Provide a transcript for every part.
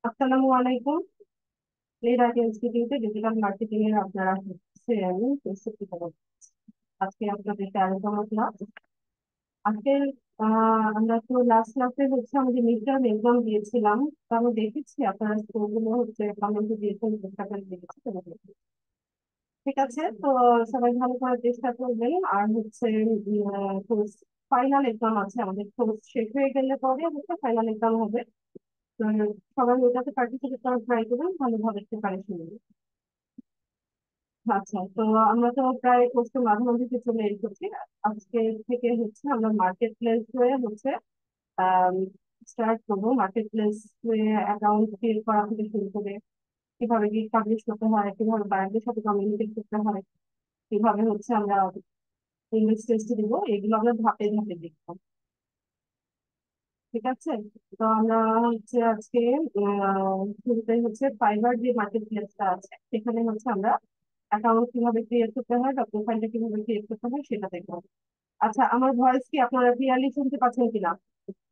আসসালামু আলাইকুম। লিডার ইনস্টিটিউটে ডিজিটাল মার্কেটিং এর আপনারা হচ্ছে আমি প্রস্তুতি করব। আজকে আপনাদেরকে আলোচনা ক্লাস। আজকে আমরা তো লাস্ট ক্লাসে হচ্ছে আমাদের মিড টার্ম এক্সাম দিয়েছিলাম। তো আমি দেখেছি আপনারা স্কোরগুলো হচ্ছে কমেন্টে দিয়েছেন, চেষ্টা করে দেখেছি তোমাদের। ঠিক আছে, তো সবাই ভালো করার চেষ্টা করবেন। আর হচ্ছে ফাইনাল এক্সাম আছে আমাদের, কোর্স শেষ হয়ে গেলে পরে হচ্ছে ফাইনাল এক্সাম হবে। তো সবাই ওটাতে পার্টিসিপেট করার ট্রাই করবেন, ভালোভাবে প্রিপারেশন নেবেন। আচ্ছা, তো আমরা তো প্রায় কোর্সের মাঝামাঝিতে চলে এসেছি। আজকে থেকে হচ্ছে আমরা মার্কেট প্লেস হয়ে হচ্ছে স্টার্ট করবো। মার্কেট প্লেস হয়ে অ্যাকাউন্ট ক্রিয়েট করা থেকে শুরু করে কিভাবে গিগ পাবলিশ করতে হয়, কিভাবে বায়ারদের সাথে কমিউনিকেট করতে হয়, কিভাবে হচ্ছে আমরা ইংলিশ টেস্ট দিব, এগুলো আমরা ধাপে ধাপে দেখবো। ঠিক আছে, তো আমরা হচ্ছে আজকে শুরুতে হচ্ছে ফাইবার যে মার্কেট প্লেসটা আছে সেখানে হচ্ছে আমরা অ্যাকাউন্ট কিভাবে ক্রিয়েট করতে হয় বা প্রোফাইলটা কিভাবে ক্রিয়েট করতে হয় সেটা দেখবো। আচ্ছা, আমার ভয়েস কি আপনারা ক্লিয়ারলি শুনতে পাচ্ছেন কিনা?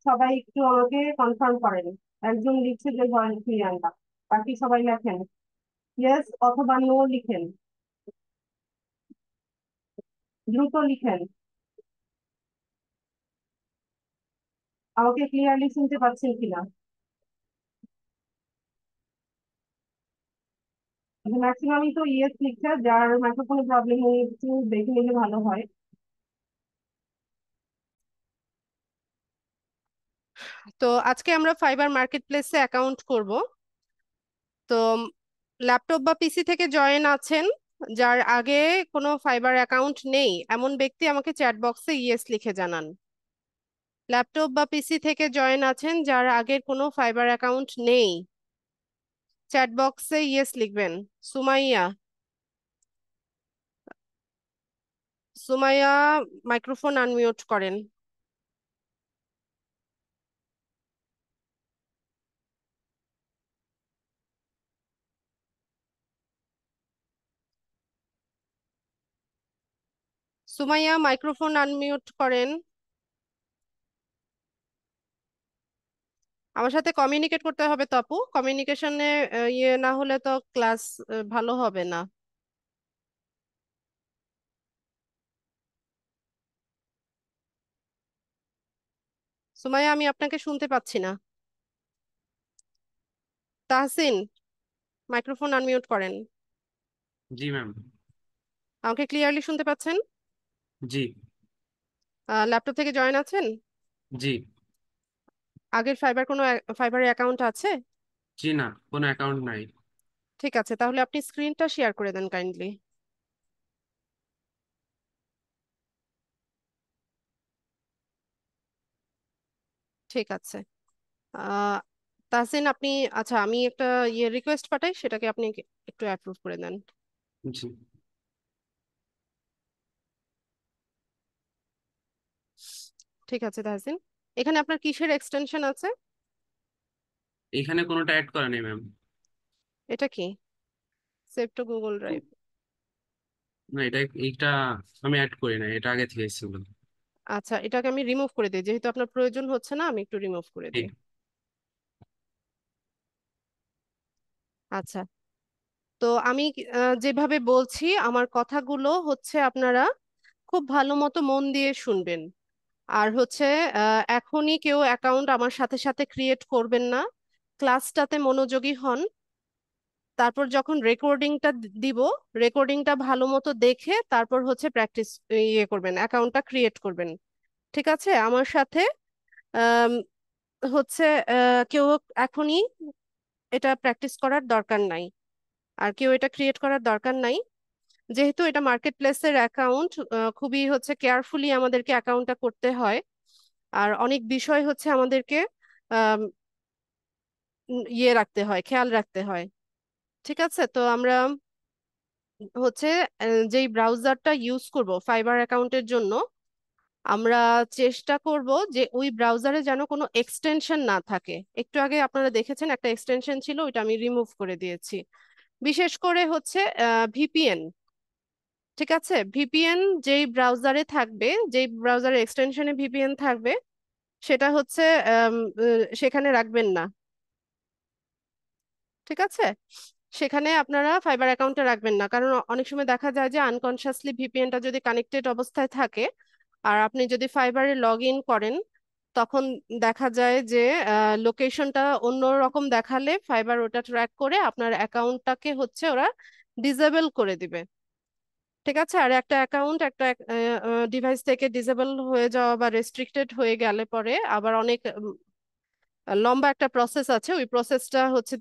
সবাই একটু আমাকে কনফার্ম করেন। একজন লিখছে যে ভয়েস ক্লিয়ার না, বাকি সবাই লেখেন ইয়েস অথবা নো লিখেন, দ্রুত লিখেন। আমাকে ক্লিয়ারলি শুনতে পাচ্ছেন কিনা? ম্যাক্সিমামই তো ইয়েস লিখছে, যার মাইক্রোফোনে প্রবলেম উনি একটু দেখে নিলে ভালো হয়। তো আজকে আমরা ফাইবার মার্কেট প্লেসে অ্যাকাউন্ট করব। তো ল্যাপটপ বা পিসি থেকে জয়েন আছেন যার আগে কোনো ফাইবার অ্যাকাউন্ট নেই এমন ব্যক্তি আমাকে চ্যাট বক্সে ইয়েস লিখে জানান। ল্যাপটপ বা পিসি থেকে জয়েন আছেন যার আগের কোনো ফাইবার অ্যাকাউন্ট নেই, চ্যাট বক্সে ইয়েস লিখবেন। সুমাইয়া, সুমাইয়া মাইক্রোফোন আনমিউট করেন। সুমাইয়া মাইক্রোফোন আনমিউট করেন। আমার সাথে কমিউনিকেট করতে হবে তো আপু, কমিউনিকেশনে ইয়ে না হলে তো ক্লাস ভালো হবে না। সুমাইয়া, আমি আপনাকে শুনতে পাচ্ছি না। তাহসিন, মাইক্রোফোন আনমিউট করেন। জি ম্যাম। আমাকে ক্লিয়ারলি শুনতে পাচ্ছেন? জি। ল্যাপটপ থেকে জয়েন আছেন? জি। আগের কোনো ফাইবারের অ্যাকাউন্ট আছে? জি না, কোনো অ্যাকাউন্ট নাই। ঠিক আছে, তাহলে আপনি স্ক্রিনটা শেয়ার করে দেন কাইন্ডলি। ঠিক আছে। আহ তাহসিন আপনি, আচ্ছা আমি একটা রিকোয়েস্ট পাঠাই, সেটাকে আপনি একটু অ্যাপ্রুভ করে দেন। জি। ঠিক আছে তাহসিন, এখানে আপনার কিসের এক্সটেনশন আছে? এখানে কোনোটা অ্যাড করা নেই ম্যাম। এটা কি? Save two Google drive? না, এইটা আমি অ্যাড করি না, এটা আগে থেকে ছিল। আচ্ছা, এটাকে আমি রিমুভ করে দিই, যেহেতু আপনার প্রয়োজন হচ্ছে না আমি একটু রিমুভ করে দিই। ঠিক। আচ্ছা, তো আমি যেভাবে বলছি আমার কথাগুলো হচ্ছে আপনারা খুব ভালো মতো মন দিয়ে শুনবেন। আর হচ্ছে এখনই কেউ অ্যাকাউন্ট আমার সাথে সাথে ক্রিয়েট করবেন না, ক্লাসটাতে মনোযোগী হন। তারপর যখন রেকর্ডিংটা দিব, রেকর্ডিংটা ভালো মতো দেখে তারপর হচ্ছে প্র্যাকটিস করবেন, অ্যাকাউন্টটা ক্রিয়েট করবেন। ঠিক আছে, আমার সাথে আম, হচ্ছে কেউ এখনই এটা প্র্যাকটিস করার দরকার নাই, আর কেউ এটা ক্রিয়েট করার দরকার নাই। যেহেতু এটা মার্কেট প্লেসের অ্যাকাউন্ট, খুবই হচ্ছে কেয়ারফুলি আমাদেরকে অ্যাকাউন্টটা করতে হয়। আর অনেক বিষয় হচ্ছে আমাদেরকে আম, রাখতে হয়, খেয়াল রাখতে হয়। ঠিক আছে, তো আমরা হচ্ছে যেই ব্রাউজারটা ইউজ করব ফাইবার অ্যাকাউন্টের জন্য, আমরা চেষ্টা করব যে ওই ব্রাউজারে যেন কোনো এক্সটেনশন না থাকে। একটু আগে আপনারা দেখেছেন একটা এক্সটেনশন ছিল, ওইটা আমি রিমুভ করে দিয়েছি। বিশেষ করে হচ্ছে ভিপিএন। ঠিক আছে, ভিপিএন যেই ব্রাউজারে থাকবে, যেই ব্রাউজারের এক্সটেনশনে ভিপিএন থাকবে, সেটা হচ্ছে সেখানে রাখবেন না। ঠিক আছে? সেখানে আপনারা ফাইবার অ্যাকাউন্টে রাখবেন না, কারণ অনেক সময় দেখা যায় যে আনকনসিয়াসলি ভিপিএনটা যদি কানেক্টেড অবস্থায় থাকে আর আপনি যদি ফাইবারে লগ ইন করেন, তখন দেখা যায় যে লোকেশনটা অন্য রকম দেখালে ফাইবার ওটা ট্র্যাক করে আপনার অ্যাকাউন্টটাকে হচ্ছে ওরা ডিসেবল করে দিবে। ঠিক আছে? আর একটা অ্যাকাউন্ট একটা ডিভাইস থেকে ডিসেবল হয়ে যাওয়া বা রেস্ট্রিক্টেড হয়ে গেলে পরে আবার অনেক লম্বা একটা প্রসেস আছে, ওই প্রসেসটা হচ্ছে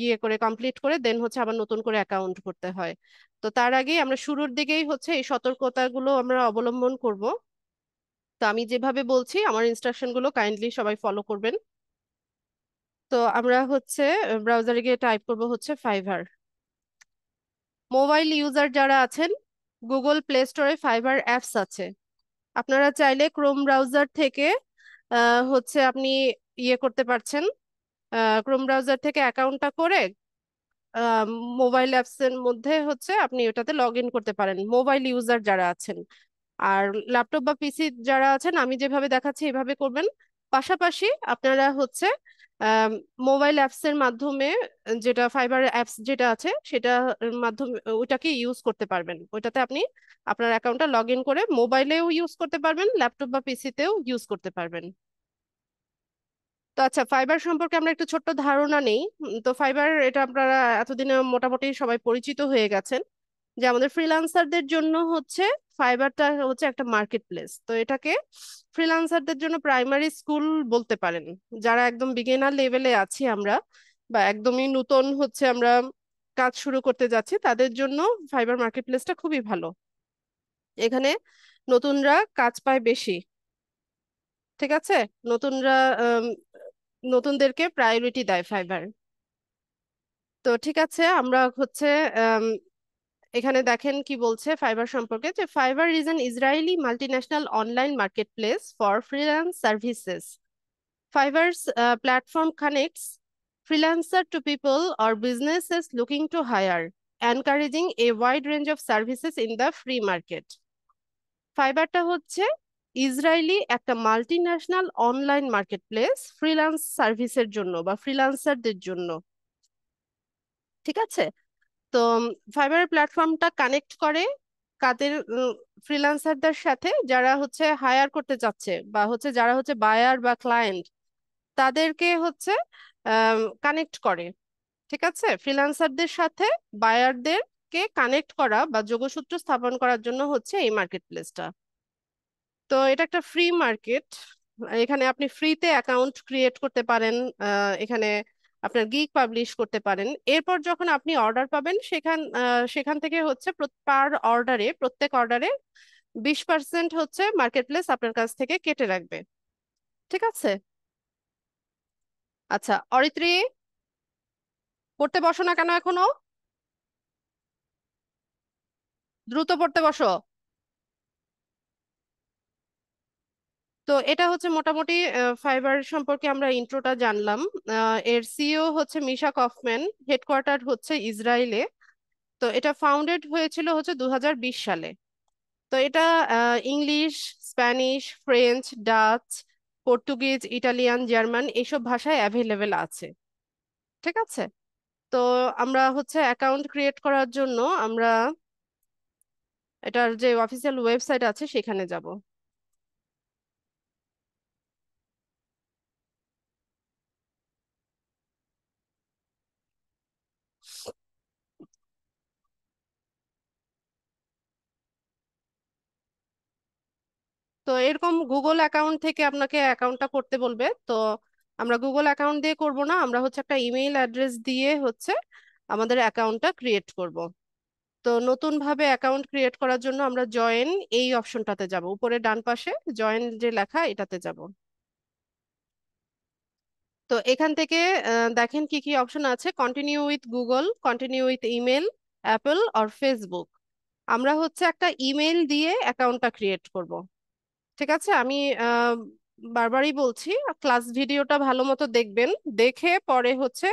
ইয়ে করে কমপ্লিট করে দেন হচ্ছে আবার নতুন করে অ্যাকাউন্ট করতে হয়। তো তার আগেই আমরা শুরুর দিকেই হচ্ছে এই সতর্কতাগুলো আমরা অবলম্বন করব। তো আমি যেভাবে বলছি আমার ইনস্ট্রাকশন গুলো কাইন্ডলি সবাই ফলো করবেন। তো আমরা হচ্ছে ব্রাউজারে গিয়ে টাইপ করব হচ্ছে ফাইবার। মোবাইল ইউজার যারা আছেন, গুগল প্লে স্টোরে ফাইবার অ্যাপস আছে। আপনারা চাইলে ক্রোম ব্রাউজার থেকে হচ্ছে আপনি ইয়ে করতে পারছেন, ক্রোম ব্রাউজার থেকে অ্যাকাউন্টটা করে মোবাইল অ্যাপস এর মধ্যে হচ্ছে আপনি ওটাতে লগ ইন করতে পারেন, মোবাইল ইউজার যারা আছেন। আর ল্যাপটপ বা পিসি যারা আছেন আমি যেভাবে দেখাচ্ছি এভাবে করবেন। পাশাপাশি আপনারা হচ্ছে মোবাইল অ্যাপস এর মাধ্যমে, যেটা ফাইবার অ্যাপস যেটা আছে সেটা মাধ্যমে ওইটাকে ইউজ করতে পারবেন। ওইটাতে আপনি আপনার অ্যাকাউন্টটা লগ ইন করে মোবাইলেও ইউজ করতে পারবেন, ল্যাপটপ বা পিসিতেও ইউজ করতে পারবেন। তো আচ্ছা, ফাইবার সম্পর্কে আমরা একটু ছোট্ট ধারণা নেই। তো ফাইবার এটা আপনারা এতদিনে মোটামুটি সবাই পরিচিত হয়ে গেছেন যে আমাদের ফ্রিল্যান্সারদের জন্য হচ্ছে ফাইবারটা হচ্ছে একটা মার্কেট প্লেস। তো এটাকে ফ্রিল্যান্সারদের জন্য প্রাইমারি স্কুল বলতে পারেন। যারা একদম বিগিনার লেভেলে আছি আমরা, বা একদমই নতুন হচ্ছে আমরা কাজ শুরু করতে যাচ্ছি, তাদের জন্য ফাইবার মার্কেট প্লেসটা খুবই ভালো। এখানে নতুনরা কাজ পায় বেশি। ঠিক আছে? নতুনরা আম, নতুনদেরকে প্রায়োরিটি দেয় ফাইবার। তো ঠিক আছে, আমরা হচ্ছে আম, এখানে দেখেন কি বলছে ফাইবার সম্পর্কে, যে fibre is an Israeli multinational online market place for freelance services. Fiverr's platform connects freelancer to people or businesses looking to hire, encouraging a wide range of services in the free market. ফাইবারটা হচ্ছে Israeli একটা multinational online market place freelance সার্ভিসের জন্য বা ফ্রিল্যান্সারদের জন্য। ঠিক আছে? তো ফাইবারের প্ল্যাটফর্মটা কানেক্ট করে কাদের, ফ্রিল্যান্সারদের সাথে যারা হচ্ছে হায়ার করতে চাচ্ছে বা হচ্ছে যারা হচ্ছে বায়ার বা ক্লায়েন্ট, তাদেরকে হচ্ছে কানেক্ট করে। ঠিক আছে? ফ্রিল্যান্সারদের সাথে বায়ারদেরকে কানেক্ট করা বা যোগসূত্র স্থাপন করার জন্য হচ্ছে এই মার্কেট প্লেসটা। তো এটা একটা ফ্রি মার্কেট। এখানে আপনি ফ্রিতে অ্যাকাউন্ট ক্রিয়েট করতে পারেন, এখানে আপনার গিগ পাবলিশ করতে পারেন। এরপর যখন আপনি অর্ডার পাবেন সেখান থেকে হচ্ছে পার অর্ডারে, প্রত্যেক অর্ডারে 20% হচ্ছে মার্কেট প্লেস আপনার কাছ থেকে কেটে রাখবে। ঠিক আছে? আচ্ছা অরিত্রী, পড়তে বসো না কেন এখনো? দ্রুত পড়তে বসো। তো এটা হচ্ছে মোটামুটি ফাইবার সম্পর্কে আমরা ইন্ট্রোটা জানলাম। এর সিইও হচ্ছে মিশা কফম্যান, হেডকোয়ার্টার হচ্ছে ইসরায়েলে। তো এটা ফাউন্ডেড হয়েছিল হচ্ছে 2020 সালে। তো এটা English, Spanish, French, Dutch, Portuguese, Italian, German এইসব ভাষায় অ্যাভেলেবেল আছে। ঠিক আছে? তো আমরা হচ্ছে অ্যাকাউন্ট ক্রিয়েট করার জন্য আমরা এটার যে অফিসিয়াল ওয়েবসাইট আছে সেখানে যাব। তো এরকম গুগল অ্যাকাউন্ট থেকে আপনাকে অ্যাকাউন্টটা করতে বলবে। তো আমরা গুগল অ্যাকাউন্ট দিয়ে করব না, আমরা হচ্ছে একটা ইমেইল অ্যাড্রেস দিয়ে হচ্ছে আমাদের অ্যাকাউন্টটা ক্রিয়েট করব। তো নতুন ভাবে অ্যাকাউন্ট ক্রিয়েট করার জন্য আমরা জয়েন এই অপশনটাতে যাব, উপরে ডান পাশে জয়েন যে লেখা এটাতে যাব। তো এখান থেকে দেখেন কি কি অপশন আছে, continue with Google, continue with email, Apple or Facebook. আমরা হচ্ছে একটা ইমেল দিয়ে অ্যাকাউন্টটা ক্রিয়েট করব। ঠিক আছে? আমি আহ, বারবারই বলছি, ক্লাস ভিডিওটা ভালো মতো দেখবেন, দেখে পরে হচ্ছে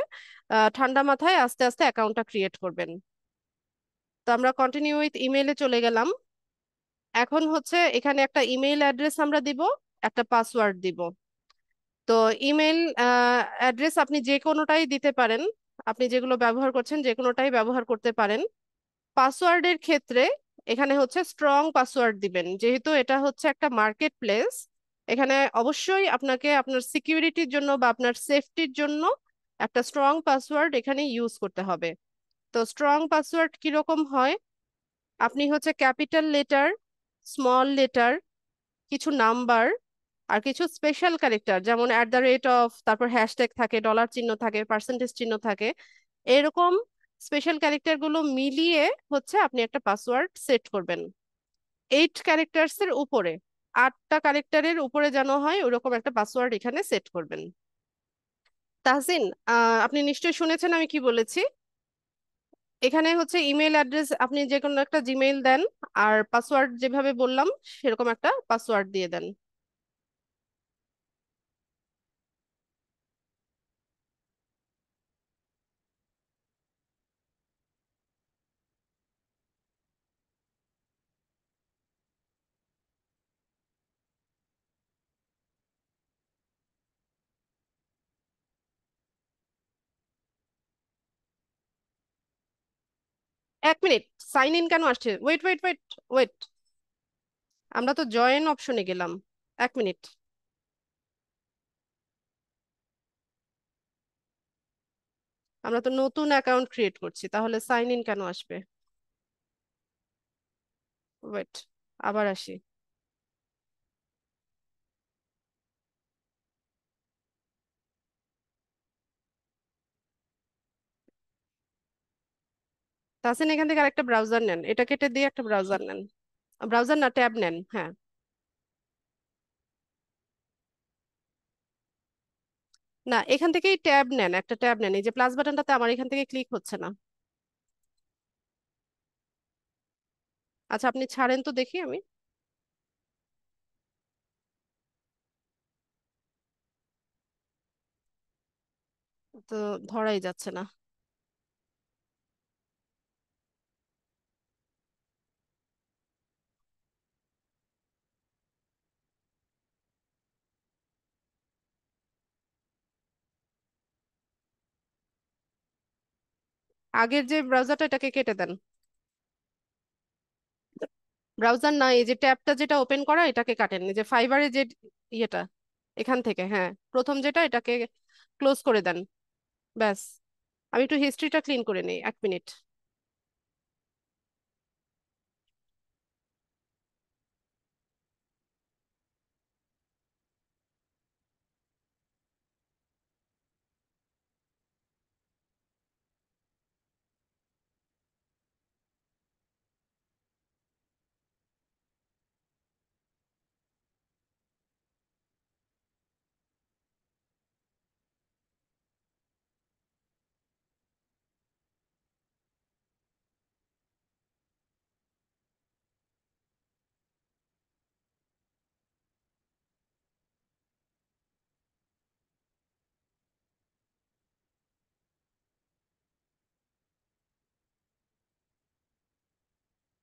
ঠান্ডা মাথায় আস্তে আস্তে অ্যাকাউন্টটা ক্রিয়েট করবেন। তো আমরা কন্টিনিউ উইথ ইমেইলে চলে গেলাম। এখন হচ্ছে এখানে একটা ইমেইল অ্যাড্রেস আমরা দিব, একটা পাসওয়ার্ড দিব। তো ইমেল অ্যাড্রেস আপনি যে কোনোটাই দিতে পারেন। আপনি যেগুলো ব্যবহার করছেন যে কোনোটাই ব্যবহার করতে পারেন। পাসওয়ার্ডের ক্ষেত্রে এখানে হচ্ছে স্ট্রং পাসওয়ার্ড দিবেন, যেহেতু এটা হচ্ছে একটা মার্কেট প্লেস। এখানে অবশ্যই আপনাকে আপনার সিকিউরিটির জন্য বা আপনার সেফটির জন্য একটা স্ট্রং পাসওয়ার্ড এখানে ইউজ করতে হবে। তো স্ট্রং পাসওয়ার্ড কিরকম হয়? আপনি হচ্ছে ক্যাপিটাল লেটার, স্মল লেটার, কিছু নাম্বার, আর কিছু স্পেশাল ক্যারেক্টার যেমন @, তারপর হ্যাশট্যাগ থাকে, ডলার চিহ্ন থাকে, পার্সেন্টেজ চিহ্ন থাকে, এরকম স্পেশাল ক্যারেক্টার গুলো মিলিয়ে হচ্ছে আপনি একটা পাসওয়ার্ড সেট করবেন। 8 ক্যারেক্টার্স এর উপরে, 8টা ক্যারেক্টারের উপরে যেন হয় ওরকম একটা পাসওয়ার্ড এখানে সেট করবেন। তাহসিন, আপনি নিশ্চয়ই শুনেছেন আমি কি বলেছি। এখানে হচ্ছে ইমেল অ্যাড্রেস, আপনি যে কোনো একটা জিমেইল দেন, আর পাসওয়ার্ড যেভাবে বললাম সেরকম একটা পাসওয়ার্ড দিয়ে দেন। 1 মিনিট, সাইন ইন কেন আসছে? ওয়েট ওয়েট ওয়েট ওয়েট, আমরা তো জয়েন অপশনে গেলাম। 1 মিনিট, আমরা তো নতুন অ্যাকাউন্ট ক্রিয়েট করছি, তাহলে সাইন ইন কেন আসবে? ওয়েট, আবার আসি। তাহসিন, এখান থেকে আরেকটা ব্রাউজার নেন, এটা কেটে দিয়ে একটা ব্রাউজার নেন। ব্রাউজার না, ট্যাব নেন, হ্যাঁ। না, এখান থেকেই ট্যাব নেন, একটা ট্যাব নেন, এই যে প্লাস বাটনটাতে আমার এখান থেকে ক্লিক হচ্ছে না। আচ্ছা, আপনি ছাড়েন তো দেখি আমি। তো ধরাই যাচ্ছে না। আগের যে ব্রাউজারটা, এটাকে কেটে দেন। ব্রাউজার না, এই যে ট্যাবটা যেটা ওপেন করা, এটাকে কাটেন, এই যে ফাইবারে যে ইয়েটা, এখান থেকে, হ্যাঁ, প্রথম যেটা, এটাকে ক্লোজ করে দেন। ব্যাস, আমি একটু হিস্ট্রিটা ক্লিন করে নিই, 1 মিনিট।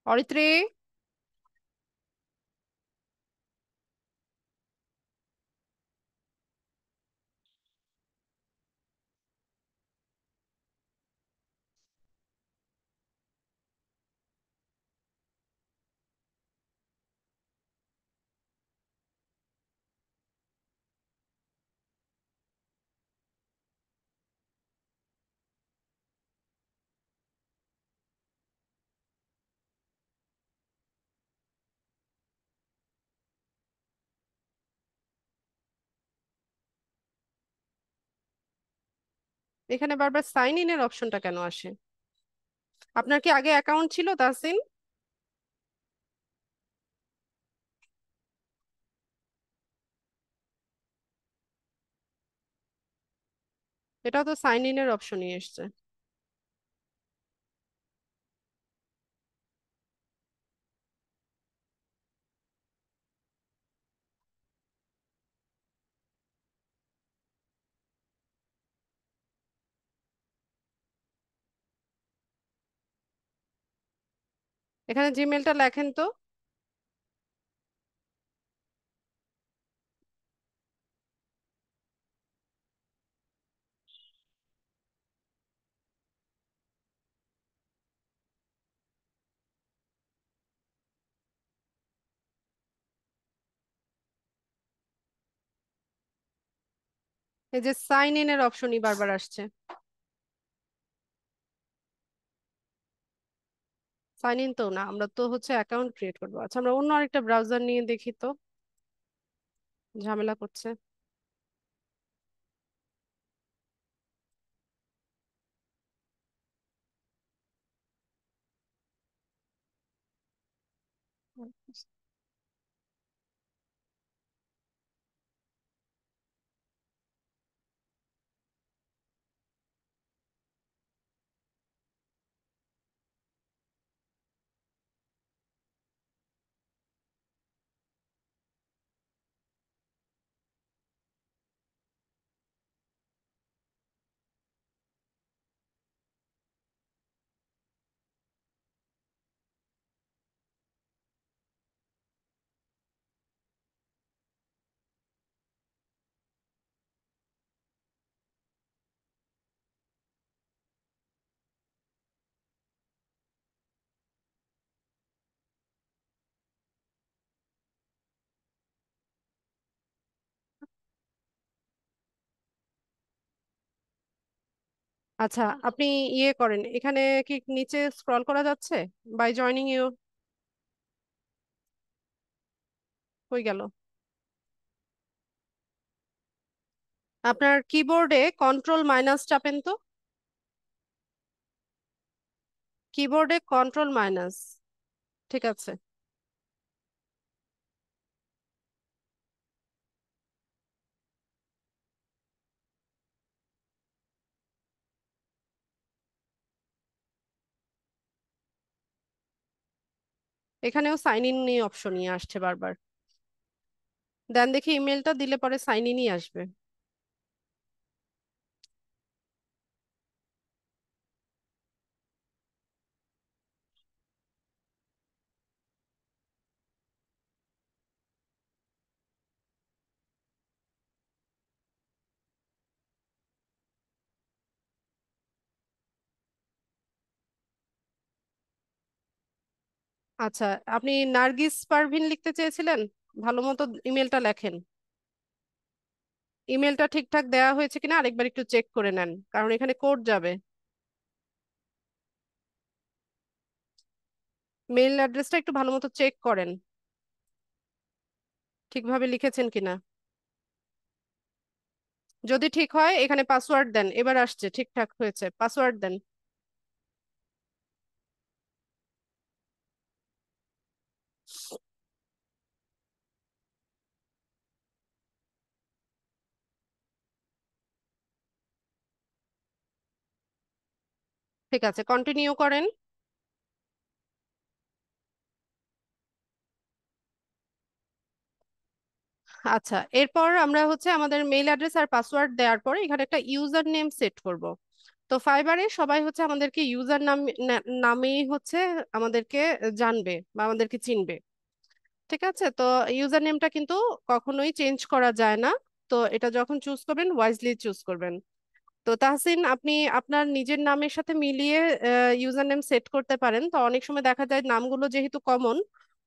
অরিত্রী, এখানে বারবার সাইন ইন এর অপশনটা কেন আসে? আপনার কি আগে অ্যাকাউন্ট ছিল তাহসিন? এটাও তো সাইন ইন এর অপশনই এসছে। এখানে জিমেলটা লেখেন তো। এই যে সাইন ইন এর অপশনই বারবার আসছে। সাইন ইন তো না, আমরা তো হচ্ছে অ্যাকাউন্ট ক্রিয়েট করবো। আচ্ছা, আমরা অন্য আরেকটা ব্রাউজার নিয়ে দেখি তো, ঝামেলা করছে। আচ্ছা, আপনি ইয়ে করেন, এখানে কি নিচে স্ক্রল করা যাচ্ছে? বাই জয়নিং ইউ, হয়ে গেল। আপনার কিবোর্ডে কন্ট্রোল মাইনাস চাপেন তো, কিবোর্ডে কন্ট্রোল মাইনাস। ঠিক আছে, এখানেও সাইন ইন নিয়ে অপশন নিয়ে আসছে বারবার। দেন দেখি, ইমেলটা দিলে পরে সাইন ইনই আসবে। আচ্ছা, আপনি নার্গিস পারভিন লিখতে চেয়েছিলেন, ভালো মতো ইমেলটা লেখেন। ইমেলটা ঠিকঠাক দেওয়া হয়েছে কিনা আরেকবার একটু চেক করে নেন, কারণ এখানে কোড যাবে। মেইল অ্যাড্রেসটা একটু ভালো মতো চেক করেন, ঠিকভাবে লিখেছেন কিনা। যদি ঠিক হয় এখানে পাসওয়ার্ড দেন, এবার আসছে, ঠিকঠাক হয়েছে, পাসওয়ার্ড দেন। ঠিক আছে, কন্টিনিউ করেন। আচ্ছা, এরপর আমরা হচ্ছে আমাদের মেইল অ্যাড্রেস আর পাসওয়ার্ড দেওয়ার পরে এখানে একটা ইউজার নেম সেট করব। তো ফাইবারে সবাই হচ্ছে আমাদেরকে ইউজার নাম নামেই হচ্ছে আমাদেরকে জানবে বা আমাদেরকে চিনবে। ঠিক আছে, তো ইউজার নেমটা কিন্তু কখনোই চেঞ্জ করা যায় না। তো এটা যখন চুজ করবেন ওয়াইজলি চুজ করবেন। তো তাহসিন, আপনি আপনার নিজের নামের সাথে মিলিয়ে ইউজার নেম সেট করতে পারেন। তো অনেক সময় দেখা যায় নামগুলো যেহেতু কমন,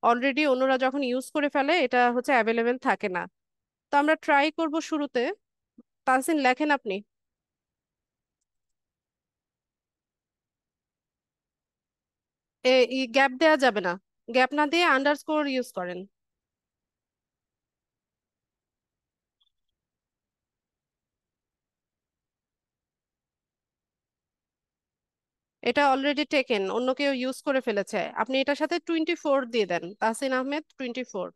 অলরেডি অন্যরা যখন ইউজ করে ফেলে এটা হচ্ছে অ্যাভেলেবেল থাকে না। তো আমরা ট্রাই করব শুরুতে। তাহসিন, লেখেন আপনি। গ্যাপ দেওয়া যাবে না, গ্যাপ না দিয়ে আন্ডারস্কোর ইউজ করেন। এটা অলরেডি টেকেন, অন্য কেউ ইউজ করে ফেলেছে। আপনি এটার সাথে 24 দিয়ে দেন, তাহসিন আহমেদ 24।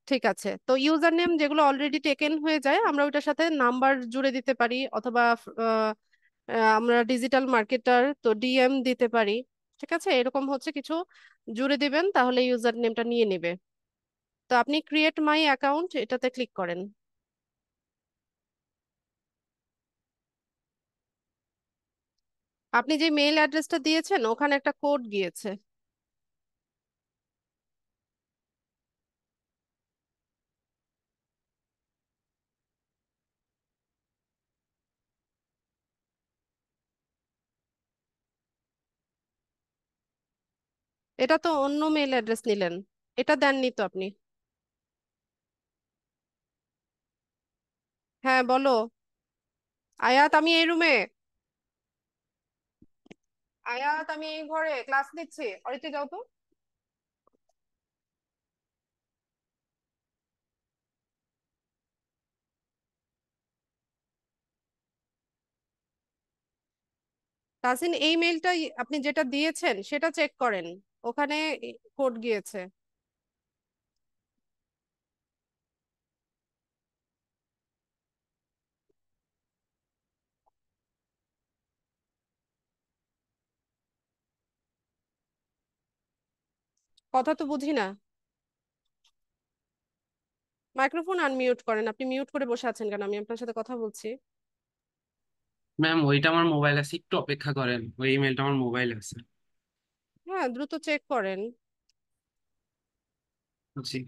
ঠিক আছে, তো ইউজার নেম যেগুলো অলরেডি টেকেন হয়ে যায় আমরা ওইটার সাথে নাম্বার জুড়ে দিতে পারি, অথবা আমরা ডিজিটাল মার্কেটার তো ডিএম দিতে পারি। ঠিক আছে, এরকম হচ্ছে কিছু জুড়ে দিবেন, তাহলে ইউজার নেমটা নিয়ে নেবে। তো আপনি ক্রিয়েট মাই অ্যাকাউন্ট এটাতে ক্লিক করেন। আপনি যে মেইল অ্যাড্রেসটা দিয়েছেন ওখানে একটা কোড গিয়েছে। এটা তো অন্য মেইল অ্যাড্রেস নিলেন, এটা দেননি তো আপনি। হ্যাঁ বলো। আয়াত, আমি এই রুমে। আয়াত, আমি এই ঘরে ক্লাস নিচ্ছি। অরিতে যাও তো। তাসিন, এই মেইলটা আপনি যেটা দিয়েছেন সেটা চেক করেন, ওখানে কোড গিয়েছে। কথা তো বুঝি না। মাইক্রোফোন আনমিউট করেন। আপনি মিউট করে বসে আছেন কেন? আমি আপনার সাথে কথা বলছি। ম্যাম ওইটা আমার মোবাইল আছে, একটু অপেক্ষা করেন, ওই ইমেলটা আমার মোবাইলে আছে। হ্যাঁ, দ্রুত চেক করেন। জি।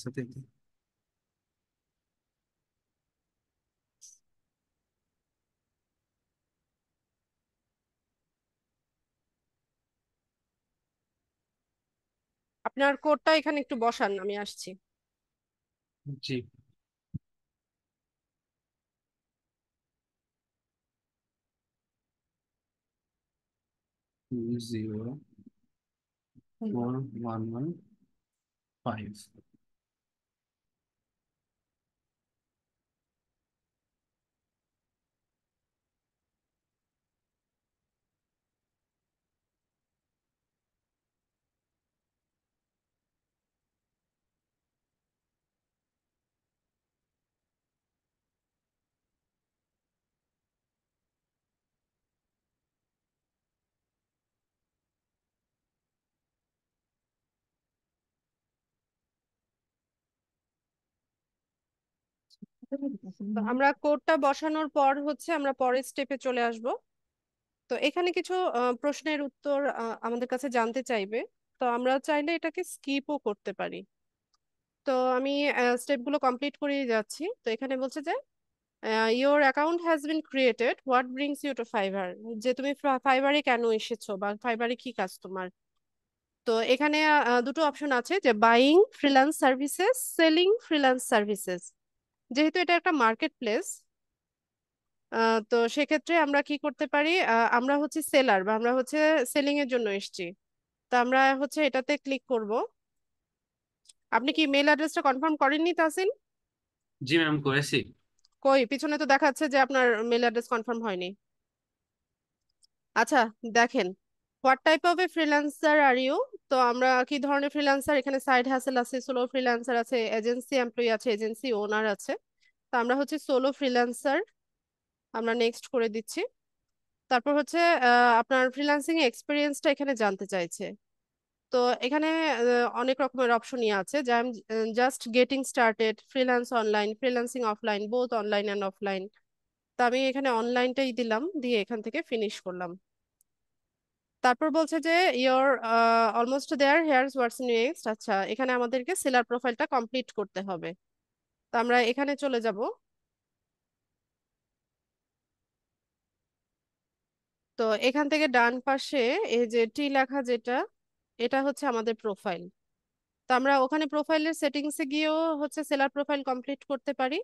সাথে আপনার কোডটা এখানে একটু বসান, আমি আসছি। জি। 2041115। তো আমরা কোডটা বসানোর পর হচ্ছে আমরা পরের স্টেপে চলে আসব। তো এখানে কিছু প্রশ্নের উত্তর আমাদের কাছে জানতে চাইবে। তো আমরা চাইলে এটাকে স্কিপও করতে পারি। তো আমি স্টেপগুলো কমপ্লিট করেই যাচ্ছি। তো এখানে বলছে যে your account has been created, what brings you to Fiverr. যে তুমি ফাইবারে কেন এসেছো বা ফাইবারে কি কাজ তোমার। তো এখানে দুটো অপশন আছে, যে buying freelance services, selling freelance services. যেহেতু এটা একটা মার্কেট প্লেস, তো সেক্ষেত্রে আমরা কি করতে পারি, আমরা হচ্ছে সেলার বা আমরা হচ্ছে সেলিং এর জন্য এসেছি। তো আমরা হচ্ছে এটাতে ক্লিক করব। আপনি কি মেল অ্যাড্রেসটা কনফার্ম করেননি তাসিন? জি ম্যাম, করেছি। কই, পিছনে তো দেখাচ্ছে যে আপনার মেল অ্যাড্রেস কনফার্ম হয়নি। আচ্ছা, দেখেন, what type of a freelancer are you. তো আমরা কি ধরনের ফ্রিল্যান্সার, এখানে সাইড হ্যাসেল আছে, সোলো ফ্রিল্যান্সার আছে, এজেন্সি এমপ্লয়ি আছে, এজেন্সি ওনার আছে। তো আমরা হচ্ছে সোলো ফ্রিল্যান্সার। আমরা নেক্সট করে দিচ্ছি। তারপর হচ্ছে আপনার ফ্রিল্যান্সিং এক্সপিরিয়েন্সটা এখানে জানতে চাইছে। তো এখানে অনেক রকমের অপশনই আছে, যে I am just getting started, freelance online, freelancing offline, both online and offline. তো আমি এখানে অনলাইনটাই দিলাম, দিয়ে এখান থেকে ফিনিশ করলাম। তারপর বলছে যে you're almost there, here's what's next. আচ্ছা, এখানে আমাদেরকে সেলার প্রোফাইলটা কমপ্লিট করতে হবে। তো আমরা এখানে চলে যাব। তো এখান থেকে ডান পাশে এই যে টি লেখা যেটা, এটা হচ্ছে আমাদের প্রোফাইল। তো আমরা ওখানে প্রোফাইলের সেটিংসে গিয়েও হচ্ছে সেলার প্রোফাইল কমপ্লিট করতে পারি,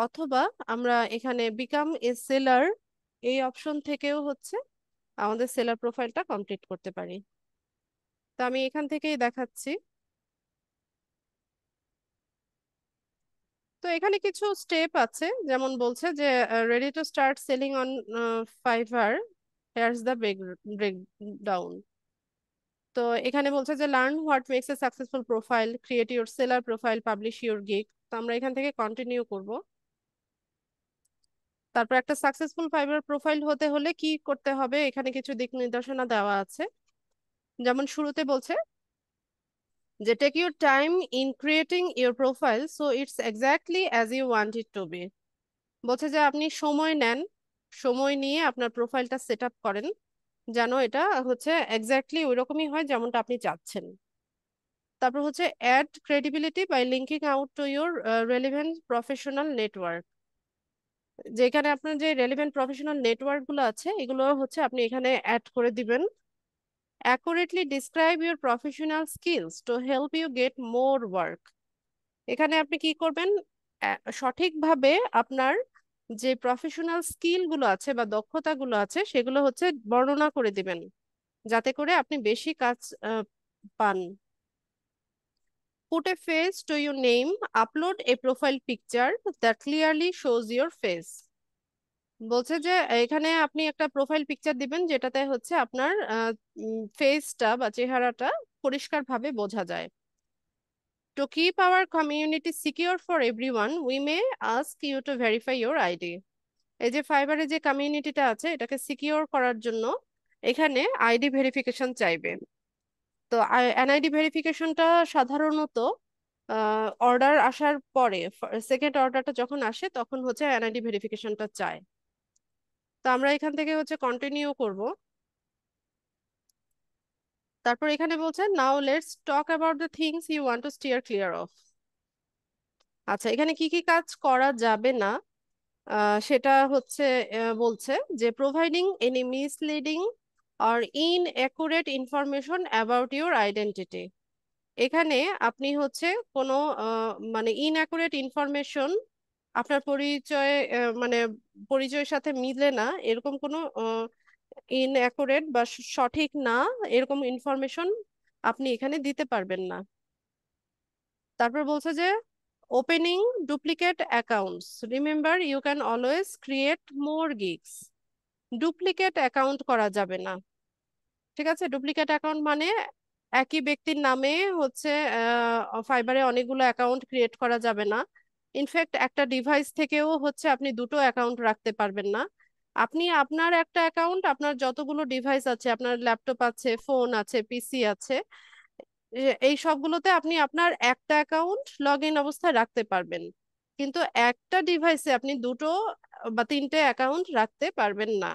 অথবা আমরা এখানে বিকাম এ সেলার এই অপশন থেকেও হচ্ছে আমাদের সেলার প্রোফাইলটা কমপ্লিট করতে পারি। তো আমি এখান থেকেই দেখাচ্ছি। তো এখানে কিছু স্টেপ আছে, যেমন বলছে যে ready to start selling on Fiverr, here's the break down. তো এখানে বলছে যে learn what makes a successful profile, create your seller profile, publish your gig. তো আমরা এখান থেকে কন্টিনিউ করব। তারপর একটা সাকসেসফুল ফাইবার প্রোফাইল হতে হলে কি করতে হবে, এখানে কিছু দিক নির্দেশনা দেওয়া আছে। যেমন শুরুতে বলছে যে take your time in creating your profile so it's exactly as you want it to be. বলছে যে আপনি সময় নেন, সময় নিয়ে আপনার প্রোফাইলটা সেট আপ করেন, যেন এটা হচ্ছে এক্স্যাক্টলি ওই রকমই হয় যেমনটা আপনি চাচ্ছেন। তারপর হচ্ছে add credibility by linking out to your relevant professional network. যেখানে আপনার যে রেলিভেন্ট প্রফেশনাল নেটওয়ার্ক গুলো আছে এগুলো হচ্ছে আপনি এখানে অ্যাড করে দিবেন। Accurately describe your professional skills to help you get more work. এখানে আপনি কি করবেন, সঠিকভাবে আপনার যে প্রফেশনাল স্কিল গুলো আছে বা দক্ষতা গুলো আছে সেগুলো হচ্ছে বর্ণনা করে দিবেন, যাতে করে আপনি বেশি কাজ পান। Put a face to your name. Upload a profile picture that clearly shows your face. বলছে যে এখানে আপনি একটা প্রোফাইল পিকচার দিবেন যেটাতে হচ্ছে আপনার ফেসটা বা চেহারাটা পরিষ্কারভাবে বোঝা যায়। To keep our community secure for everyone, we may ask you to verify your ID. এই যে ফাইবারে যে কমিউনিটিটা আছে এটাকে সিকিউর করার জন্য এখানে আইডি ভেরিফিকেশন চাইবে। তো এনআইডি ভেরিফিকেশনটা সাধারণত অর্ডার আসার পরে, সেকেন্ড অর্ডারটা যখন আসে তখন হচ্ছে এনআইডি ভেরিফিকেশনটা চায়। তো আমরা এখান থেকে হচ্ছে কন্টিনিউ করব। তারপর এখানে বলছে now let's talk about the things you want to steer clear of. আচ্ছা, এখানে কি কি কাজ করা যাবে না সেটা হচ্ছে বলছে যে providing any misleading or inaccurate information about your identity. এখানে আপনি হচ্ছে কোনো মানে ইনঅ্যাকুরেট ইনফরমেশন, আপনার পরিচয় মানে পরিচয়ের সাথে মিলে না এরকম কোনো ইনঅ্যাকুরেট বা সঠিক না এরকম ইনফরমেশন আপনি এখানে দিতে পারবেন না। তারপর বলছে যে opening duplicate accounts, remember you can always create more gigs. Duplicate account করা যাবে না। ঠিক আছে, ডুপ্লিকেট অ্যাকাউন্ট মানে একই ব্যক্তির নামে হচ্ছে ফাইবারে অনেকগুলো অ্যাকাউন্ট ক্রিয়েট করা যাবে না। ইনফ্যাক্ট একটা ডিভাইস থেকেও হচ্ছে আপনি দুটো অ্যাকাউন্ট রাখতে পারবেন না। আপনি আপনার একটা অ্যাকাউন্ট আপনার যতগুলো ডিভাইস আছে, আপনার ল্যাপটপ আছে, ফোন আছে, পিসি আছে, এই সবগুলোতে আপনি আপনার একটা অ্যাকাউন্ট লগ ইন অবস্থায় রাখতে পারবেন, কিন্তু একটা ডিভাইসে আপনি দুটো বা তিনটে অ্যাকাউন্ট রাখতে পারবেন না,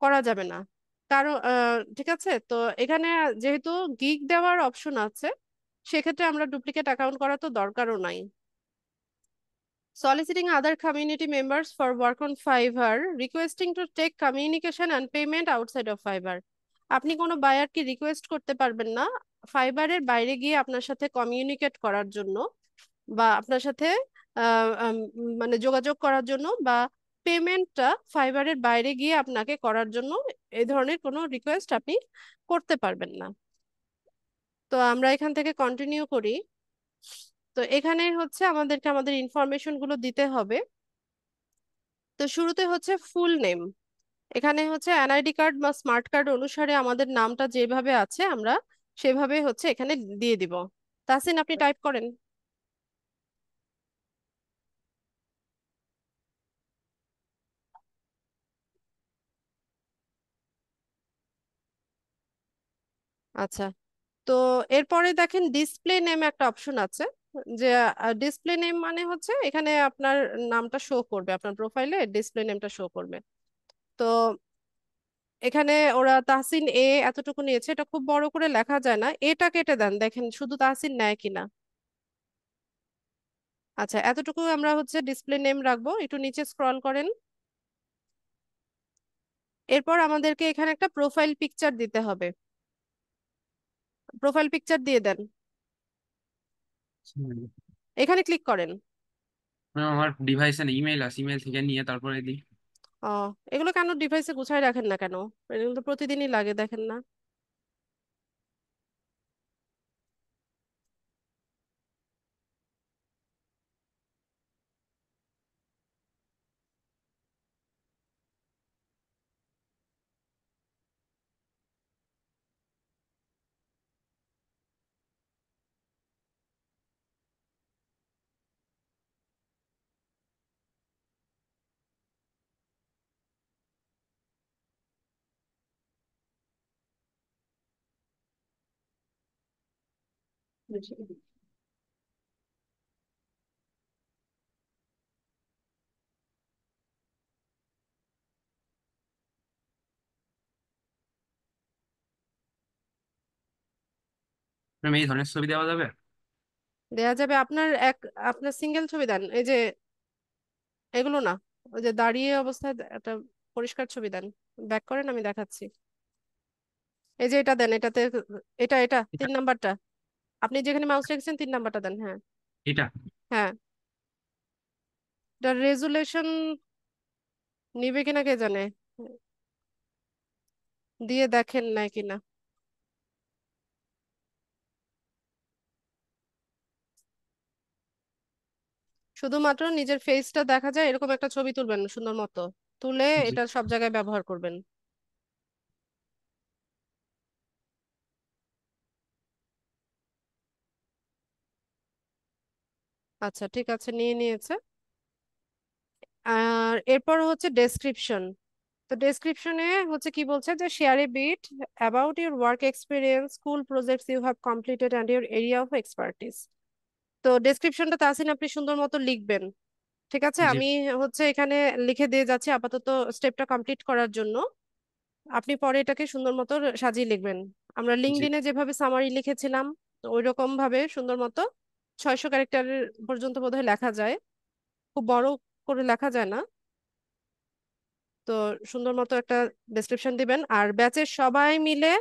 করা যাবে না। কারণ ঠিক আছে, তো এখানে যেহেতু গিগ দেওয়ার অপশন আছে সেক্ষেত্রে আমরা ডুপ্লিকেট অ্যাকাউন্ট করা তো দরকারও নাই। Soliciting other community members for work on Fiverr, requesting to take communication and payment outside of Fiverr. আপনি কোনো বায়ারকে রিকোয়েস্ট করতে পারবেন না ফাইবারের বাইরে গিয়ে আপনার সাথে কমিউনিকেট করার জন্য বা আপনার সাথে মানে যোগাযোগ করার জন্য, বা পেমেন্টটা ফাইবারের বাইরে গিয়ে আপনাকে করার জন্য এই ধরনের কোনো রিকোয়েস্ট আপনি করতে পারবেন না। তো আমরা এখান থেকে কন্টিনিউ করি। তো এখানে হচ্ছে আমাদেরকে আমাদের ইনফরমেশন গুলো দিতে হবে। তো শুরুতে হচ্ছে ফুল নেম। এখানে হচ্ছে এনআইডি কার্ড বা স্মার্ট কার্ড অনুসারে আমাদের নামটা যেভাবে আছে আমরা সেভাবে হচ্ছে এখানে দিয়ে দিব। তাহসিন, আপনি টাইপ করেন। আচ্ছা, তো এরপরে দেখেন ডিসপ্লে নেম একটা অপশন আছে, যে ডিসপ্লে নেম মানে হচ্ছে এখানে আপনার নামটা শো করবে, আপনার প্রোফাইলে ডিসপ্লে নেমটা শো করবে। তো এখানে ওরা তাহসিন এ এতটুকু নিয়েছে, এটা খুব বড় করে লেখা যায় না, এটা কেটে দেন, দেখেন শুধু তাহসিন নেয় কিনা। আচ্ছা, এতটুকু আমরা হচ্ছে ডিসপ্লে নেম রাখবো, একটু নিচে স্ক্রল করেন। এরপর আমাদেরকে এখানে একটা প্রোফাইল পিকচার দিতে হবে, প্রোফাইল পিকচার দিয়ে দেন, এখানে ক্লিক করেন। আমার ডিভাইসে ইমেল আছে, ইমেল থেকে নিয়ে তারপরে দিই। ও, এগুলো কেন ডিভাইসে গুছায় রাখেন না কেন? এগুলো তো প্রতিদিনই লাগে, দেখেন না? ম্যাম এই ধরনের ছবি দেওয়া যাবে? দেয়া যাবে। আপনার সিঙ্গেল ছবি দেন, এই যে এগুলো না, ওই যে দাঁড়িয়ে অবস্থায় একটা পরিষ্কার ছবি দেন। ব্যাক করেন, আমি দেখাচ্ছি। এই যে এটা দেন, এটাতে, এটা এটা এটা 3 নাম্বারটা, আপনি যেখানে মাউস রেখেছেন 3 নাম্বারটা দেন। হ্যাঁ, এটা হ্যাঁ। এটা রেজুলেশন নিবে কিনা কে জানে, দিয়ে দেখেন নাই কিনা। শুধুমাত্র নিজের ফেসটা দেখা যায় এরকম একটা ছবি তুলবেন সুন্দর মতো, তুলে জি এটা সব জায়গায় ব্যবহার করবেন। আচ্ছা, ঠিক আছে, নিয়ে নিয়েছে। আর এরপর হচ্ছে ডেসক্রিপশন। তো ডেসক্রিপশনে হচ্ছে কি বলছে, যে share a bit about your work experience, school projects you have completed and your area of expertise. তো ডেসক্রিপশনটা তাহসিন আপনি সুন্দর মতো লিখবেন। ঠিক আছে, জি আমি হচ্ছে এখানে লিখে দিয়ে যাচ্ছি আপাতত স্টেপটা কমপ্লিট করার জন্য। আপনি পরে এটাকে সুন্দর মতো সাজিয়ে লিখবেন। আমরা জি লিঙ্কডইনে যেভাবে সামারি লিখেছিলাম, ওই রকম ভাবে সুন্দর মতো 600 ক্যারেক্টার পর্যন্ত বোধহয় লেখা যায়, খুব বড় করে লেখা যায় না। তো সুন্দর মতো একটা ডেসক্রিপশন দিবেন, আর ব্যাচের সবাই মিলে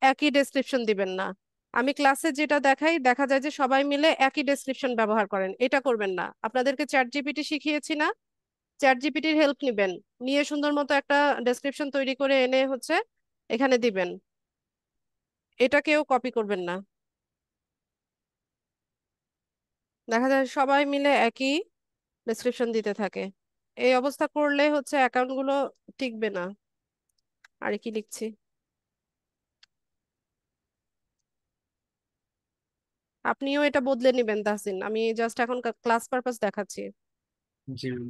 একই ডেসক্রিপশন দিবেন না। আমি ক্লাসে যেটা দেখাই, দেখা যায় যে সবাই মিলে একই ডেসক্রিপশন ব্যবহার করেন, এটা করবেন না। আপনাদেরকে চ্যাট জিপিটি শিখিয়েছি না, চ্যাট জিপিটির হেল্প নিবেন, নিয়ে সুন্দর মতো একটা ডেসক্রিপশন তৈরি করে এনে হচ্ছে এখানে দিবেন। এটা কেউ কপি করবেন না। দেখা যায় সবাই মিলে একই ডেসক্রিপশন দিতে থাকে, এই অবস্থা করলে হচ্ছে অ্যাকাউন্টগুলো টিকবে না। আর কি লিখছি, আপনিও এটা বদলে নিবেন তাহসিন, আমি জাস্ট এখন ক্লাস পারপাস দেখাচ্ছি। জি ম্যাম।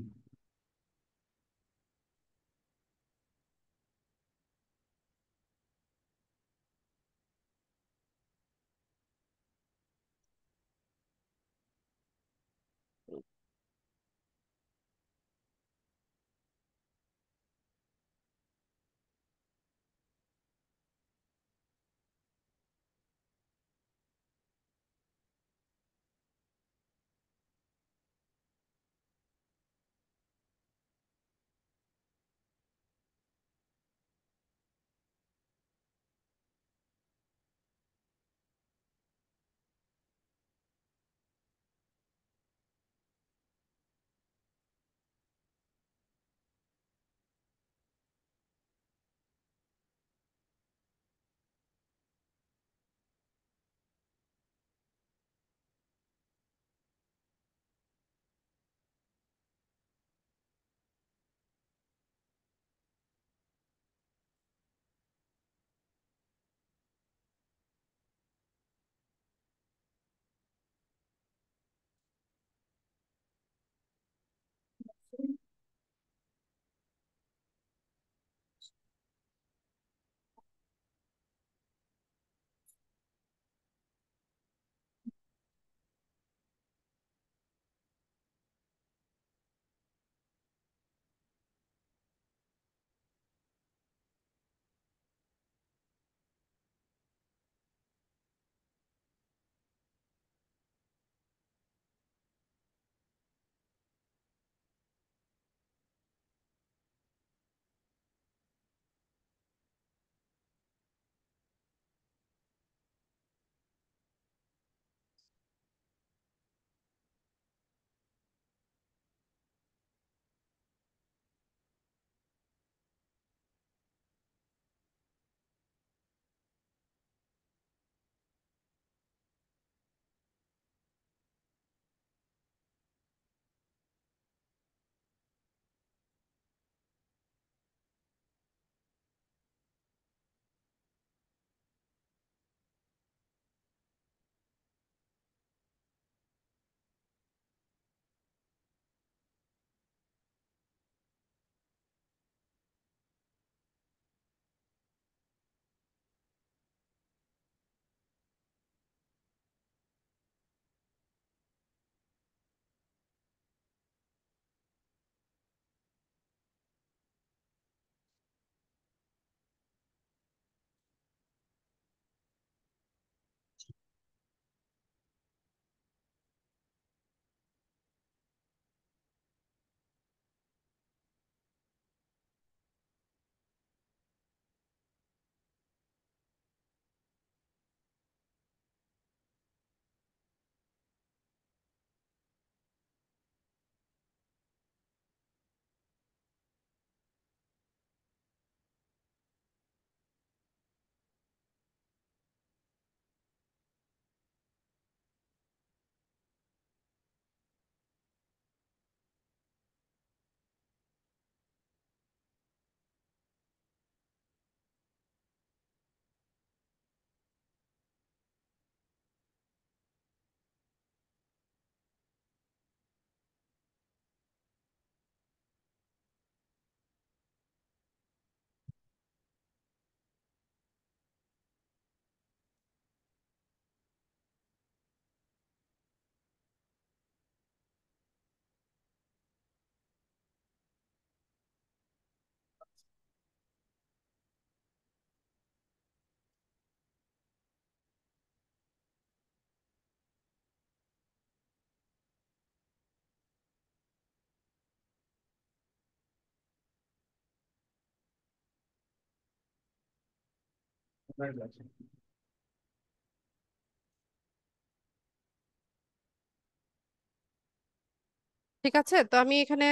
ঠিক আছে, তো আমি এখানে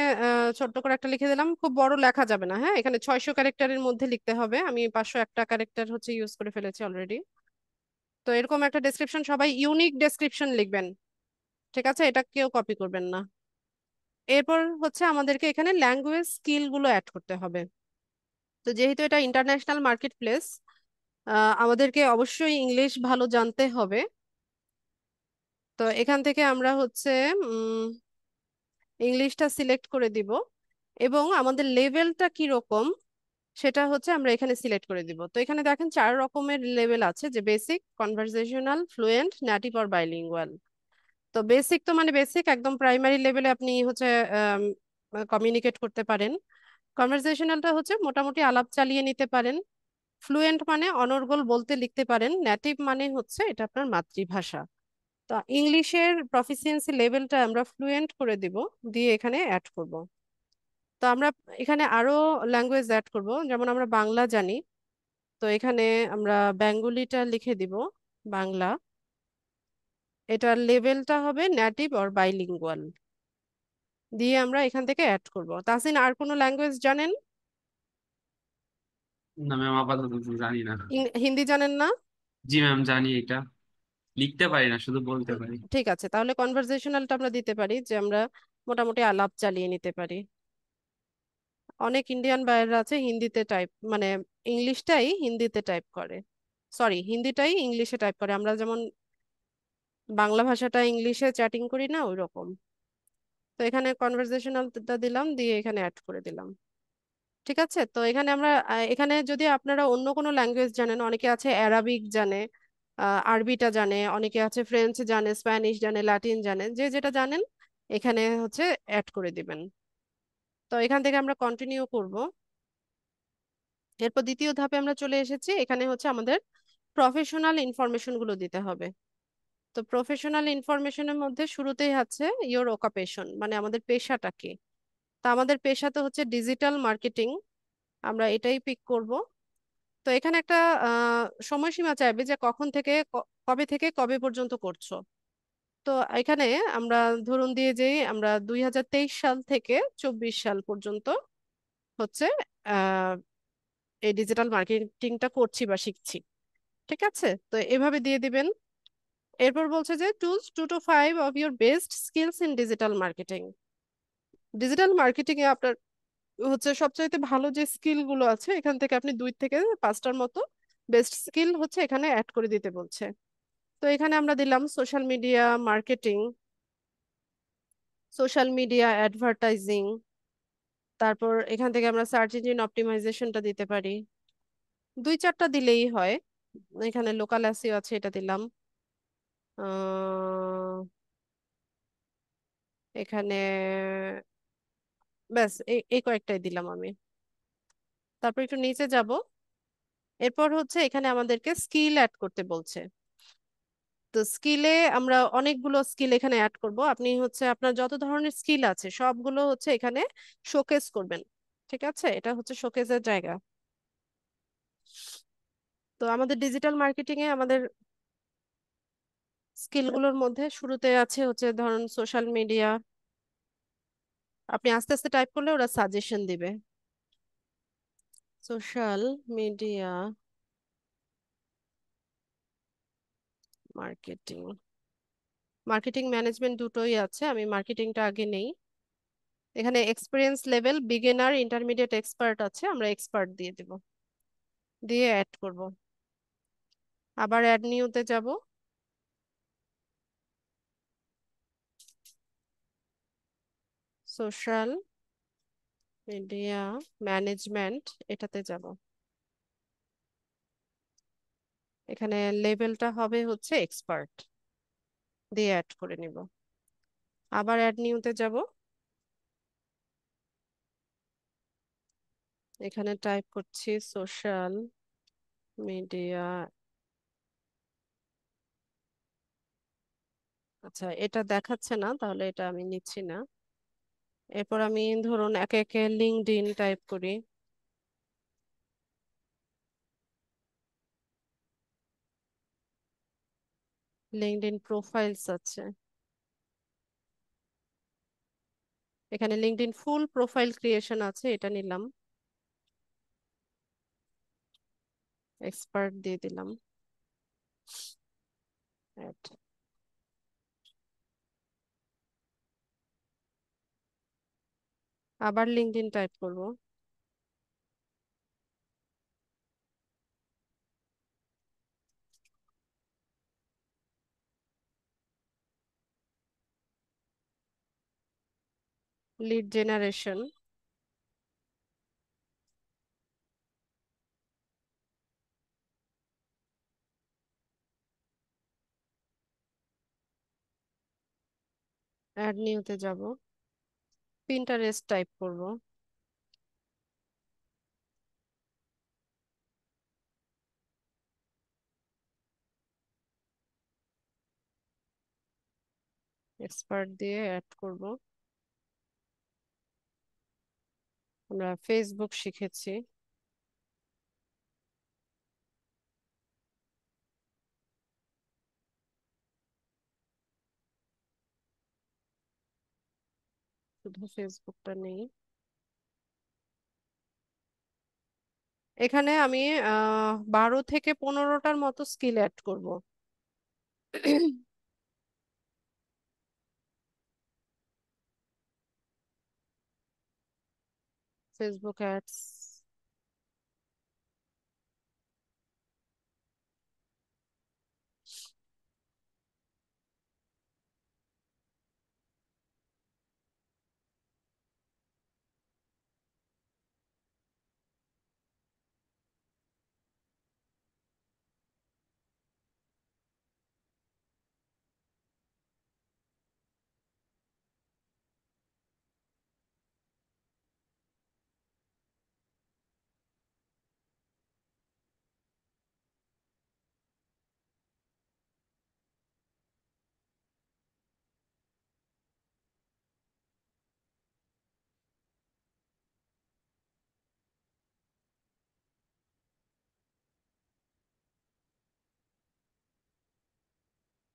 ছোট্ট করে একটা লিখে দিলাম, খুব বড় লেখা যাবে না, হ্যাঁ, এখানে 600 ক্যারেক্টারের মধ্যে লিখতে হবে, আমি 501টা ক্যারেক্টার হচ্ছে ইউজ করে ফেলেছি অলরেডি। তো এরকম একটা ডেসক্রিপশন, সবাই ইউনিক ডেসক্রিপশন লিখবেন, ঠিক আছে, এটা কেউ কপি করবেন না। এরপর হচ্ছে আমাদেরকে এখানে ল্যাঙ্গুয়েজ স্কিল গুলো অ্যাড করতে হবে। তো যেহেতু এটা ইন্টারন্যাশনাল মার্কেট প্লেস, আমাদেরকে অবশ্যই ইংলিশ ভালো জানতে হবে। তো এখান থেকে আমরা হচ্ছে ইংলিশটা সিলেক্ট করে দিব, এবং আমাদের লেভেলটা কি রকম সেটা হচ্ছে আমরা এখানে সিলেক্ট করে দিব। তো এখানে দেখেন 4 রকমের লেভেল আছে, যে বেসিক, কনভারসেশনাল, ফ্লুয়েন্ট, নেটিভ আর বাইলিঙ্গুয়াল। তো বেসিক তো মানে বেসিক, একদম প্রাইমারি লেভেলে আপনি হচ্ছে কমিউনিকেট করতে পারেন। কনভারসেশনালটা হচ্ছে মোটামুটি আলাপ চালিয়ে নিতে পারেন। ফ্লুয়েন্ট মানে অনর্গল বলতে লিখতে পারেন। নেটিভ মানে হচ্ছে এটা আপনার মাতৃভাষা। তো ইংলিশের প্রফিসিয়েন্সি লেভেলটা আমরা ফ্লুয়েন্ট করে দিব, দিয়ে এখানে অ্যাড করব। তো আমরা এখানে আরো ল্যাঙ্গুয়েজ অ্যাড করব, যেমন আমরা বাংলা জানি, তো এখানে আমরা বেঙ্গলিটা লিখে দিব, বাংলা। এটার লেভেলটা হবে নেটিভ অর বাইলিঙ্গুয়াল, দিয়ে আমরা এখান থেকে অ্যাড করব। তাহসিন, আর কোনো ল্যাঙ্গুয়েজ জানেন? না ম্যাম, আপাতত তো জানি না। হিন্দি জানেন না? জি ম্যাম, জানি এটা। লিখতে পারি না, শুধু বলতে পারি। ঠিক আছে, তাহলে কনভারসেশনালটা আমরা দিতে পারি, যে আমরা মোটামুটি আলাপ চালিয়ে নিতে পারি। অনেক ইন্ডিয়ান ভাইয়েরা আছে হিন্দিতে টাইপ, মানে ইংলিশটাই হিন্দিতে টাইপ করে, সরি হিন্দিটাই ইংলিশে টাইপ করে, আমরা যেমন বাংলা ভাষাটা ইংলিশে চ্যাটিং করি না, ওই রকম। তো এখানে কনভারসেশনালটা দিলাম, দিয়ে এখানে অ্যাড করে দিলাম। ঠিক আছে, তো এখানে আমরা এখানে যদি আপনারা অন্য কোনো ল্যাঙ্গুয়েজ জানেন, অনেকে আছে অ্যারাবিক জানে, আরবিটা জানে, অনেকে আছে ফ্রেঞ্চ জানে, স্প্যানিশ জানে, লাতিন জানে, যে যেটা জানেন এখানে হচ্ছে অ্যাড করে দিবেন। তো এখান থেকে আমরা কন্টিনিউ করব। এরপর দ্বিতীয় ধাপে আমরা চলে এসেছি, এখানে হচ্ছে আমাদের প্রফেশনাল ইনফরমেশন গুলো দিতে হবে। তো প্রফেশনাল ইনফরমেশনের মধ্যে শুরুতেই আছে ইওর অকুপেশন, মানে আমাদের পেশাটা কি। তা আমাদের পেশা তো হচ্ছে ডিজিটাল মার্কেটিং, আমরা এটাই পিক করব। তো এখানে একটা সময়সীমা চাইবে, যে কখন থেকে কবে থেকে কবে পর্যন্ত করছো। তো এখানে আমরা ধরুন দিয়ে যেই আমরা 2023 সাল থেকে 24 সাল পর্যন্ত হচ্ছে আহ এই ডিজিটাল মার্কেটিংটা করছি বা শিখছি। ঠিক আছে, তো এভাবে দিয়ে দিবেন। এরপর বলছে যে choose 2 to 5 of your best skills in digital marketing. Digital marketing এ আপনার হচ্ছে সবচাইতে ভালো যে স্কিল গুলো আছে, এখান থেকে আপনি 2 থেকে 5টার মতো বেস্ট স্কিল হচ্ছে এখানে অ্যাড করে দিতে বলছে। তো এখানে আমরা দিলাম social media marketing, social media advertising, তারপর এখান থেকে আমরা সার্চ ইঞ্জিন অপটিমাইজেশনটা দিতে পারি। 2-4টা দিলেই হয়। এখানে লোকাল এসইও আছে, এটা দিলাম। আহ, এখানে ব্যাস এই কয়েকটাই দিলাম আমি। তারপর একটু নিচে যাব। এরপর হচ্ছে এখানে আমাদেরকে স্কিল অ্যাড করতে বলছে। তো স্কিলে আমরা অনেকগুলো স্কিল এখানে অ্যাড করব, আপনি হচ্ছে আপনার যত ধরনের স্কিল আছে সবগুলো হচ্ছে এখানে শোকেস করবেন। ঠিক আছে, এটা হচ্ছে শোকেসের জায়গা। তো আমাদের ডিজিটাল মার্কেটিং এ আমাদের স্কিলগুলোর মধ্যে শুরুতে আছে হচ্ছে ধরুন সোশ্যাল মিডিয়া, আপনি আস্তে আস্তে টাইপ করলে ওরা সাজেশন দিবে। Social media marketing, marketing management দুটোই আছে, আমি মার্কেটিংটা আগে নেই। এখানে experience level beginner intermediate expert আছে, আমরা এক্সপার্ট দিয়ে দিব, দিয়ে অ্যাড করব। আবার অ্যাড নিউতে যাব। সোশ্যাল মিডিয়া ম্যানেজমেন্ট, এটাতে যাব। এখানে লেভেলটা হবে হচ্ছে এক্সপার্ট, দিয়ে অ্যাড করে নিব। আবার অ্যাড নিউতে যাব। এখানে টাইপ করছি সোশ্যাল মিডিয়া, আচ্ছা এটা দেখাচ্ছে না, তাহলে এটা আমি নিচ্ছি না। এরপর আমি ধরুন একে একে লিঙ্কডইন টাইপ করি। লিঙ্কডইন প্রোফাইলস আছে, এখানে লিঙ্কডইন ফুল প্রোফাইল ক্রিয়েশন আছে, এটা নিলাম, এক্সপার্ট দিয়ে দিলাম, add। আবার লিঙ্কডইন টাইপ করব, লিড জেনারেশন, অ্যাড নিউতে যাব, পিন্টারেস্ট টাইপ করব, এক্সপার্ট দিয়ে অ্যাড করব। আমরা ফেসবুক শিখেছি, শুধু ফেসবুকটা নেই। এখানে আমি 12 থেকে 15টার মতো স্কিল অ্যাড করব। ফেসবুক অ্যাডস,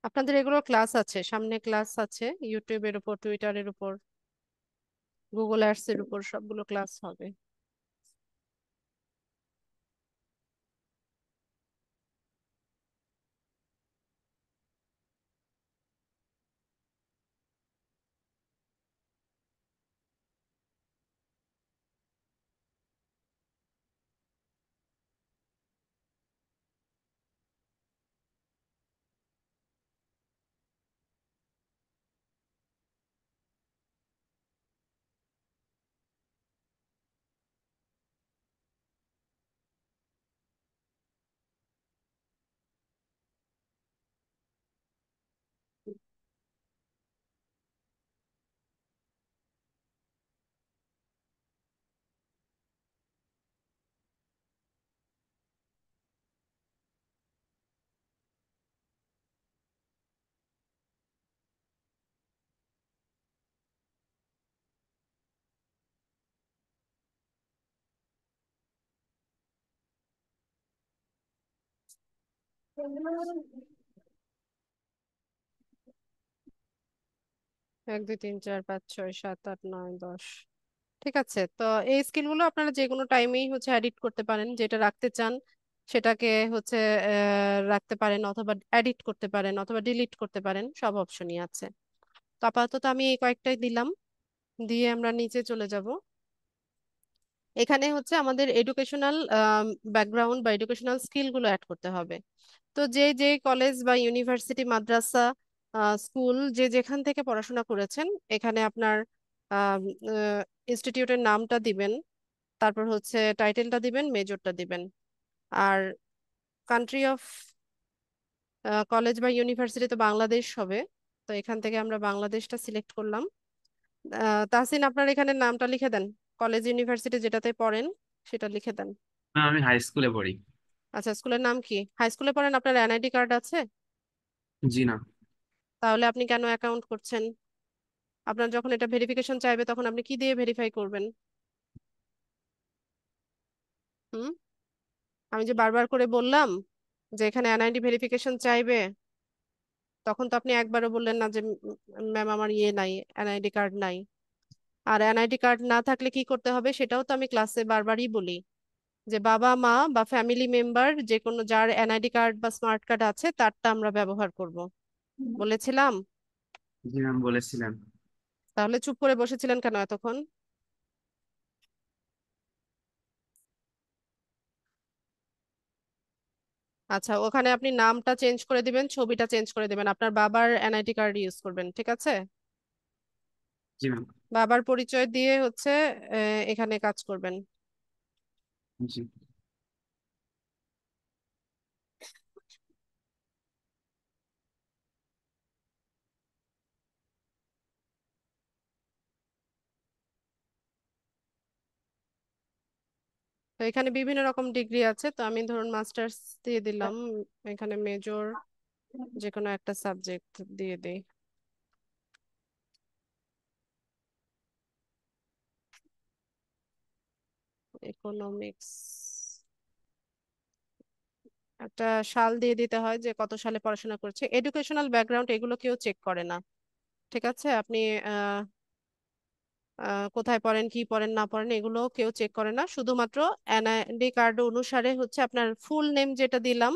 আপনাদের এগুলো ক্লাস আছে, সামনে ক্লাস আছে, ইউটিউবের উপর, টুইটারের উপর, গুগল অ্যাডস এর উপর, সবগুলো ক্লাস হবে। এক দুই তিন চার পাঁচ ছয় সাত আট নয় 10। ঠিক আছে, তো এই স্কিলগুলো আপনারা যে কোনো টাইমেই হচ্ছে এডিট করতে পারেন, যেটা রাখতে চান সেটাকে হচ্ছে রাখতে পারেন, অথবা এডিট করতে পারেন, অথবা ডিলিট করতে পারেন, সব অপশনই আছে। তো আপাতত আমি এই কয়েকটাই দিলাম, দিয়ে আমরা নিচে চলে যাব। এখানে হচ্ছে আমাদের এডুকেশনাল ব্যাকগ্রাউন্ড বা এডুকেশনাল স্কিলগুলো অ্যাড করতে হবে। তো যে যে কলেজ বা ইউনিভার্সিটি, মাদ্রাসা, স্কুল, যে যেখান থেকে পড়াশোনা করেছেন, এখানে আপনার ইনস্টিটিউটের নামটা দিবেন, তারপর হচ্ছে টাইটেলটা দিবেন, মেজরটা দিবেন, আর কান্ট্রি অফ কলেজ বা ইউনিভার্সিটি তো বাংলাদেশ হবে, তো এখান থেকে আমরা বাংলাদেশটা সিলেক্ট করলাম। তাহসিন, আপনার এখানে নামটা লিখে দেন, কলেজ ইউনিভার্সিটি যেটাতে পড়েন সেটা লিখে দেন। না, আমি হাই স্কুলে পড়ি। আচ্ছা, স্কুলের নাম কি? হাই স্কুলে পড়েন, আপনার এনআইডি কার্ড আছে? জি না। তাহলে আপনি কেন অ্যাকাউন্ট করছেন? আপনার যখন এটা ভেরিফিকেশন চাইবে তখন আপনি কি দিয়ে ভেরিফাই করবেন? হুম, আমি যে বারবার করে বললাম যে এখানে এনআইডি ভেরিফিকেশন চাইবে। তখন তো আপনি একবারও বললেন না যে ম্যাম আমার ইয়ে নাই, এনআইডি কার্ড নাই। আর এনআইডি কার্ড না থাকলে কি করতে হবে সেটাও তো আমি ক্লাসে বারবারই বলি, যে বাবা মা বা ফ্যামিলি মেম্বার যে কোনো যার এনআইডি কার্ড বা স্মার্ট কার্ড আছে তারটা আমরা ব্যবহার করব। বলেছিলাম? জি ম্যাম বলেছিলেন। তাহলে চুপ করে বসেছিলেন কেন এতক্ষণ? আচ্ছা, ওখানে আপনি নামটা চেঞ্জ করে দিবেন, ছবিটা চেঞ্জ করে দিবেন, আপনার বাবার এনআইডি কার্ড ইউজ করবেন, ঠিক আছে? জি ম্যাম। বাবার পরিচয় দিয়ে হচ্ছে এখানে কাজ করবেন। জি। তো এখানে বিভিন্ন রকম ডিগ্রি আছে, তো আমি ধরুন মাস্টার্স দিয়ে দিলাম, এখানে মেজর যে কোনো একটা সাবজেক্ট দিয়ে দিই। ইকোনমিক্স, একটা সাল দিয়ে দিতে হয় যে কত সালে পড়াশোনা করছে। এডুকেশনাল ব্যাকগ্রাউন্ড এগুলো কেউ চেক করে না, ঠিক আছে? আপনি আহ কোথায় পড়েন, কি পড়েন না পড়েন এগুলো কেউ চেক করে না, শুধুমাত্র এনআইডি কার্ড অনুসারে হচ্ছে আপনার ফুল নেম যেটা দিলাম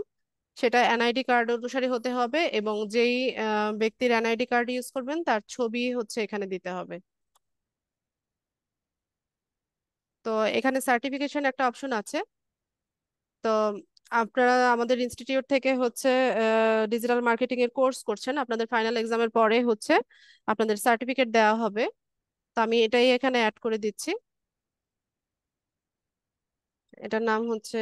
সেটা এনআইডি কার্ড অনুসারে হতে হবে, এবং যেই ব্যক্তির এনআইডি কার্ড ইউজ করবেন তার ছবি হচ্ছে এখানে দিতে হবে। তো এখানে সার্টিফিকেশন একটা অপশন আছে। তো আপনারা আমাদের ইনস্টিটিউট থেকে হচ্ছে ডিজিটাল মার্কেটিং এর কোর্স করছেন, আপনাদের ফাইনাল এক্সামের পরে হচ্ছে আপনাদের সার্টিফিকেট দেওয়া হবে। তো আমি এটাই এখানে অ্যাড করে দিচ্ছি। এটার নাম হচ্ছে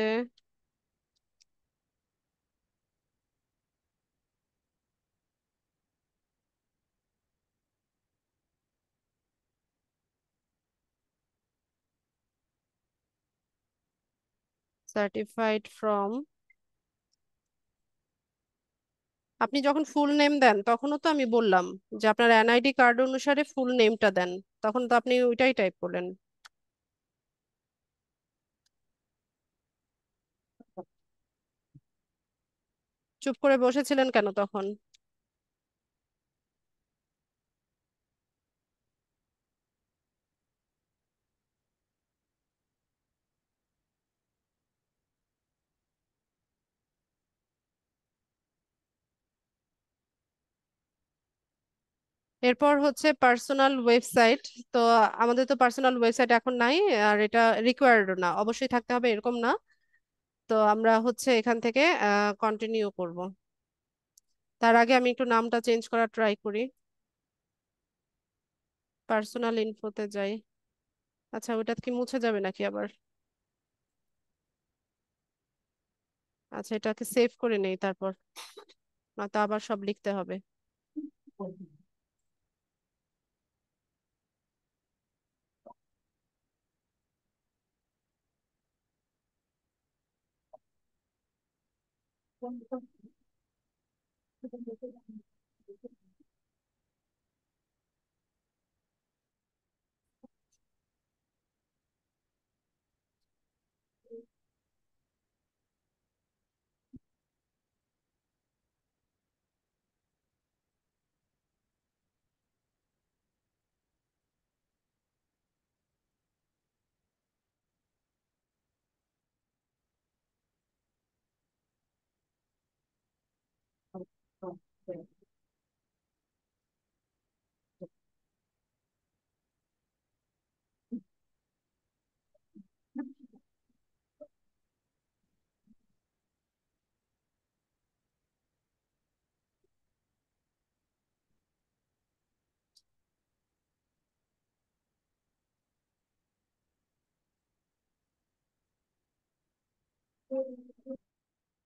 সার্টিফাইড ফ্রম। আপনি যখন ফুল নেম দেন তখনও তো আমি বললাম যে আপনার এনআইডি কার্ড অনুসারে ফুল নেমটা দেন, তখন তো আপনি ওইটাই টাইপ করলেন। চুপ করে বসেছিলেন কেন তখন? এরপর হচ্ছে পার্সোনাল ওয়েবসাইট। তো আমাদের তো পার্সোনাল ওয়েবসাইট এখন নাই, আর এটা রিকোয়ার্ড না, অবশ্যই থাকতে হবে এরকম না। তো আমরা হচ্ছে এখান থেকে কন্টিনিউ করব। তার আগে আমি একটু নামটা চেঞ্জ করার ট্রাই করি। পার্সোনাল ইনফোতে যাই। আচ্ছা, ওটা কি মুছে যাবে নাকি আবার? আচ্ছা, এটাকে সেভ করে নেই তারপর, নয়তো আবার সব লিখতে হবে।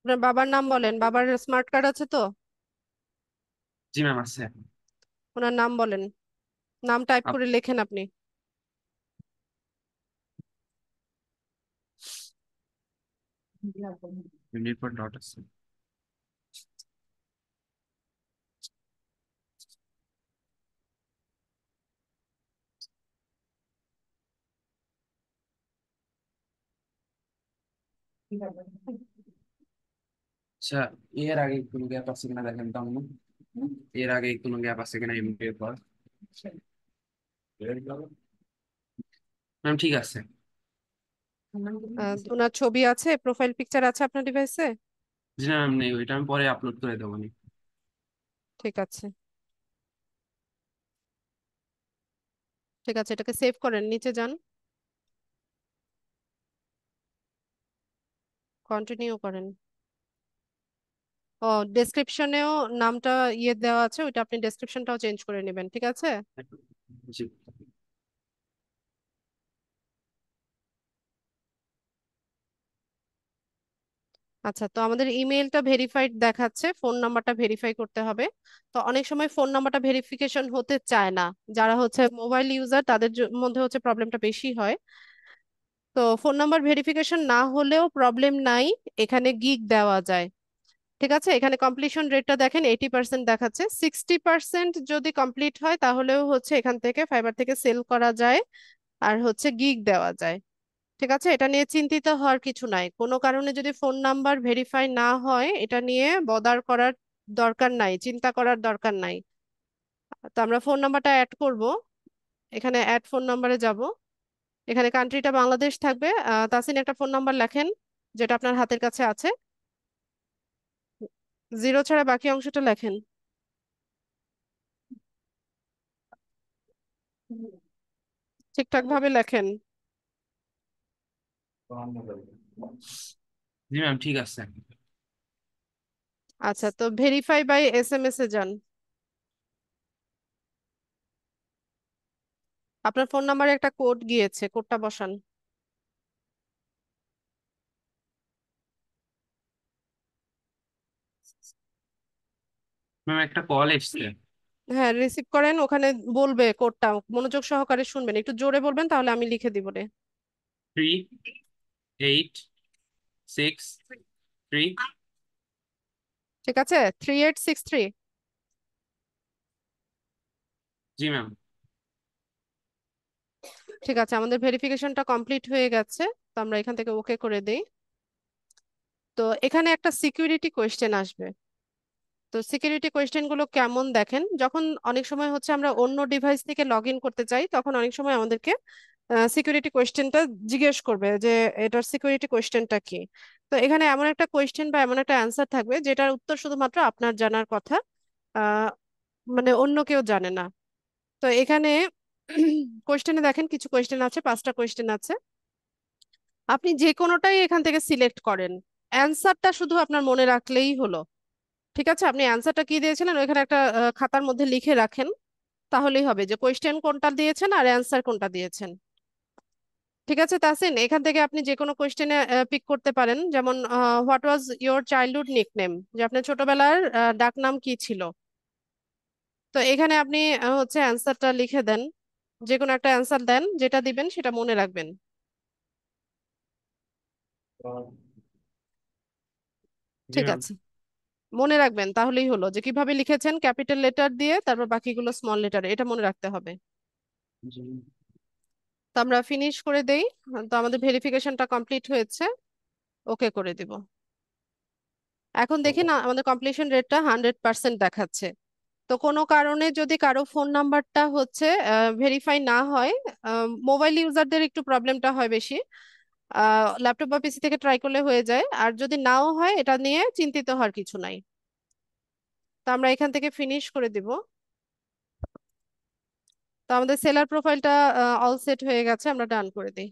আপনার বাবার নাম বলেন, বাবার স্মার্ট কার্ড আছে তো? জি ম্যাম আছে। ওনার নাম বলেন, নাম টাইপ আপ করে লেখেন আপনি। ইউনিট পর ডট আছে। আচ্ছা, এর আগে কোনো গ্যাপ আছে কিনা দেখেন তো আপনি। এর আগে কোনো গ্যাপ আছে কিনা এমবি এর পর? ম্যাম ঠিক আছে। ওনার ছবি আছে, প্রোফাইল পিকচার আছে আপনার ডিভাইসে? জি না ম্যাম, নেই, ওইটা আমি পরে আপলোড করে দেবো নি। ঠিক আছে, ঠিক আছে, এটাকে সেভ করেন, নিচে যান, কন্টিনিউ করেন। ও, ডেসক্রিপশনেও নামটা দেওয়া আছে, ওইটা আপনি ডেসক্রিপশনটাও চেঞ্জ করে নেবেন, ঠিক আছে? জি আচ্ছা, তো আমাদের ইমেলটা ভেরিফাইড দেখাচ্ছে, ফোন নাম্বারটা ভেরিফাই করতে হবে। তো অনেক সময় ফোন নাম্বারটা ভেরিফিকেশন হতে চায় না, যারা হচ্ছে মোবাইল ইউজার তাদের মধ্যে হচ্ছে প্রবলেমটা বেশি হয়। তো ফোন নাম্বার ভেরিফিকেশন না হলেও প্রবলেম নাই, এখানে গিগ দেওয়া যায়। ঠিক আছে, এখানে কমপ্লিশন রেটটা দেখেন 80% দেখাচ্ছে। 60% যদি কমপ্লিট হয় তাহলেও হচ্ছে এখান থেকে ফাইবার থেকে সেল করা যায়, আর হচ্ছে গিগ দেওয়া যায়। ঠিক আছে, এটা নিয়ে চিন্তিত হওয়ার কিছু নাই। কোনো কারণে যদি ফোন নাম্বার ভেরিফাই না হয়, এটা নিয়ে বদার করার দরকার নাই, চিন্তা করার দরকার নাই। তো আমরা ফোন নাম্বারটা অ্যাড করব, এখানে অ্যাড ফোন নাম্বারে যাব। এখানে কান্ট্রিটা বাংলাদেশ থাকবে। তাসিন, একটা ফোন নাম্বার লেখেন যেটা আপনার হাতের কাছে আছে, জিরো ছাড়া বাকি অংশটা লেখেন, ঠিকঠাক ভাবে লেখেন। জি ম্যাম ঠিক আছে। আচ্ছা, তো ভেরিফাই বাই এসএমএস এ যান। আপনার ফোন নাম্বারে একটা কোড গিয়েছে, কোডটা বসান। ম্যাম একটা কল এসছে। হ্যাঁ, রিসিভ করেন, ওখানে বলবে কোডটা, মনোযোগ সহকারে শুনবেন, একটু জোরে বলবেন তাহলে আমি লিখে দিব রে। 3863। ঠিক আছে, 3863। জি ম্যাম। ঠিক আছে, আমাদের ভেরিফিকেশনটা কমপ্লিট হয়ে গেছে, তো আমরা এখান থেকে ওকে করে দেই। তো এখানে একটা সিকিউরিটি কোয়েশ্চেন আসবে। তো সিকিউরিটি কোয়েশ্চেন গুলো কেমন দেখেন, যখন অনেক সময় হচ্ছে আমরা অন্য ডিভাইস থেকে লগ ইন করতে চাই, তখন অনেক সময় আমাদেরকে সিকিউরিটি কোয়েশ্চেনটা জিজ্ঞেস করবে যে এটার সিকিউরিটি কোয়েশ্চেনটা কি। তো এখানে এমন একটা কোয়েশ্চেন বা এমন একটা অ্যান্সার থাকবে যেটার উত্তর শুধুমাত্র আপনার জানার কথা, আহ মানে অন্য কেউ জানে না। তো এখানে কোয়েশ্চেনে দেখেন কিছু কোয়েশ্চেন আছে, 5টা কোয়েশ্চেন আছে। আপনি যে কোনোটাই এখান থেকে সিলেক্ট করেন, অ্যান্সারটা শুধু আপনার মনে রাখলেই হলো। ঠিক আছে, আপনি অ্যান্সারটা কি দিয়েছিলেন ওইখানে একটা খাতার মধ্যে লিখে রাখেন, তাহলেই হবে যে কোয়েশ্চেন কোনটা দিয়েছেন আর অ্যান্সার কোনটা দিয়েছেন। ঠিক আছে তাসিন, এখান থেকে আপনি যে কোনো কোয়েশ্চেনে পিক করতে পারেন, যেমন what was your childhood nickname, যে আপনার ছোটবেলার ডাকনাম কি ছিল। তো এখানে আপনি হচ্ছে অ্যান্সারটা লিখে দেন, যে কোনো একটা অ্যান্সার দেন, যেটা দিবেন সেটা মনে রাখবেন। জি ঠিক ম্যাম। আছে, মনে রাখবেন তাহলেই হলো, যে কিভাবে লিখেছেন ক্যাপিটাল লেটার দিয়ে, তারপর বাকিগুলো স্মল লেটার, এটা মনে রাখতে হবে। জি তো আমরা ফিনিশ করে দেই। তো আমাদের ভেরিফিকেশনটা কমপ্লিট হয়েছে, ওকে করে দিব। এখন দেখি না, আমাদের কমপ্লিশন রেটটা 100% দেখাচ্ছে। তো কোনো কারণে যদি কারো ফোন নাম্বারটা হচ্ছে ভেরিফাই না হয়, মোবাইল ইউজারদের একটু প্রবলেমটা হয় বেশি, ল্যাপটপ বা পিসি থেকে ট্রাই করলে হয়ে যায়। আর যদি নাও হয়, এটা নিয়ে চিন্তিত হওয়ার কিছু নাই। তো আমরা এখান থেকে ফিনিশ করে দিব। তো আমাদের সেলার প্রোফাইলটা অল সেট হয়ে গেছে, আমরা ডান করে দিই।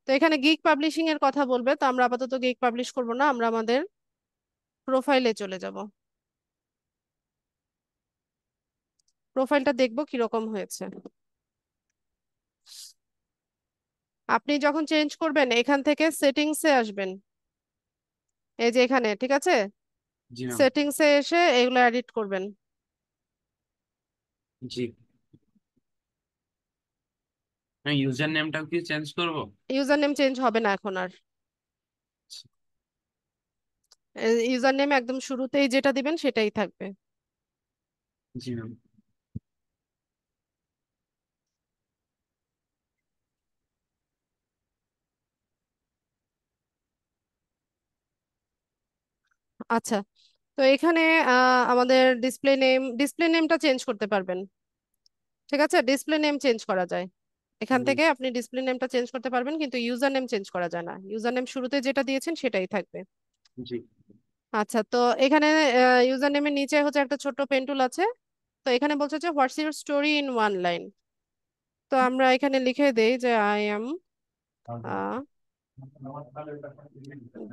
তো এখানে গিগ পাবলিশিং এর কথা বলবে, তো আমরা আপাতত গিগ পাবলিশ করব না, আমরা আমাদের প্রোফাইলে চলে যাব। প্রোফাইলটা দেখবো কিরকম হয়েছে। আপনি যখন চেঞ্জ করবেন এখান থেকে সেটিংসে আসবেন, এই যে এখানে, ঠিক আছে, জি ম্যাম। সেটিংসে এসে এগুলো এডিট করবেন। জি ম্যাম, ইউজার নেমটাও কি চেঞ্জ করবো? ইউজার নেম চেঞ্জ হবে না এখন আর। ইউজার নেম একদম শুরুতেই যেটা দিবেন সেটাই থাকবে। জি ম্যাম। আচ্ছা, তো এখানে আমাদের ডিসপ্লে নেমটা চেঞ্জ করতে পারবেন। ঠিক আছে, ডিসপ্লে নেম চেঞ্জ করা যায়। এখান জি। থেকে আপনি ডিসপ্লে নেমটা চেঞ্জ করতে পারবেন, কিন্তু ইউজার নেম চেঞ্জ করা যায় না। ইউজার নেম শুরুতে যেটা দিয়েছেন সেটাই থাকবে। জি। আচ্ছা, তো এখানে ইউজার নেমের নিচে হচ্ছে একটা ছোট্ট পেন টুল আছে। তো এখানে বলছে যে what's your story in one line. তো আমরা এখানে লিখে দেই যে আই এম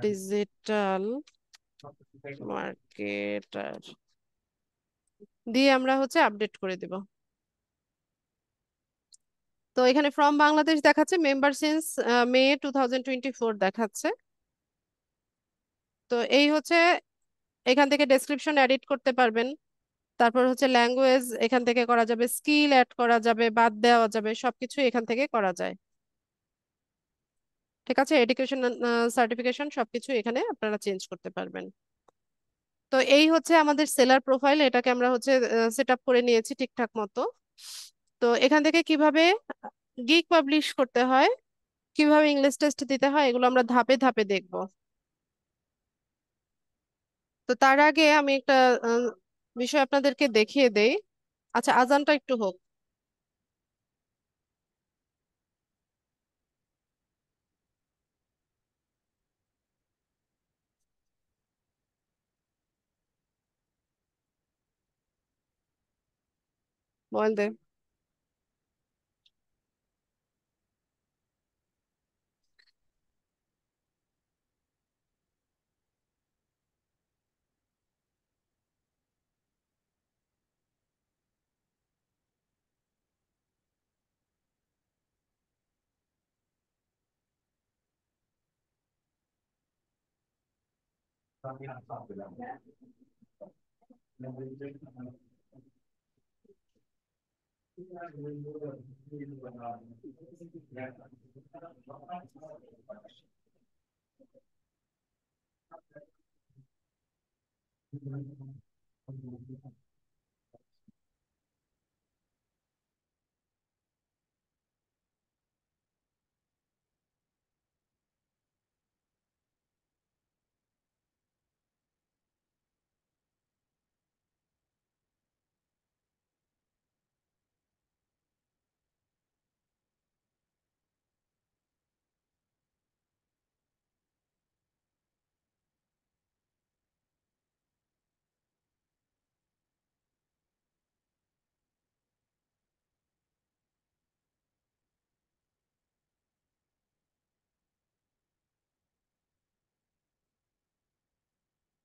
ডিজিটাল মার্কেটার, দিয়ে আমরা হচ্ছে আপডেট করে দিব। তো এখানে ফ্রম বাংলাদেশ দেখাচ্ছে, মেম্বার সিন্স মে 2024 দেখাচ্ছে। তো এই হচ্ছে, এখান থেকে ডেসক্রিপশন এডিট করতে পারবেন। তারপর হচ্ছে ল্যাঙ্গুয়েজ এখান থেকে করা যাবে, স্কিল অ্যাড করা যাবে, বাদ দেওয়া যাবে, সবকিছু এখান থেকে করা যায়। ঠিক আছে, এডুকেশন সার্টিফিকেশন সবকিছু এখানে আপনারা চেঞ্জ করতে পারবেন। তো এই হচ্ছে আমাদের সেলার প্রোফাইল, এটাকে আমরা হচ্ছে সেট আপ করে নিয়েছি ঠিকঠাক মতো। তো এখান থেকে কিভাবে গিগ পাবলিশ করতে হয়, কিভাবে ইংলিশ টেস্ট দিতে হয়, এগুলো আমরা ধাপে ধাপে দেখব। তো তার আগে আমি একটা আহ, বিষয় আপনাদেরকে দেখিয়ে দেই। আচ্ছা, আজানটা একটু হোক। বল দে।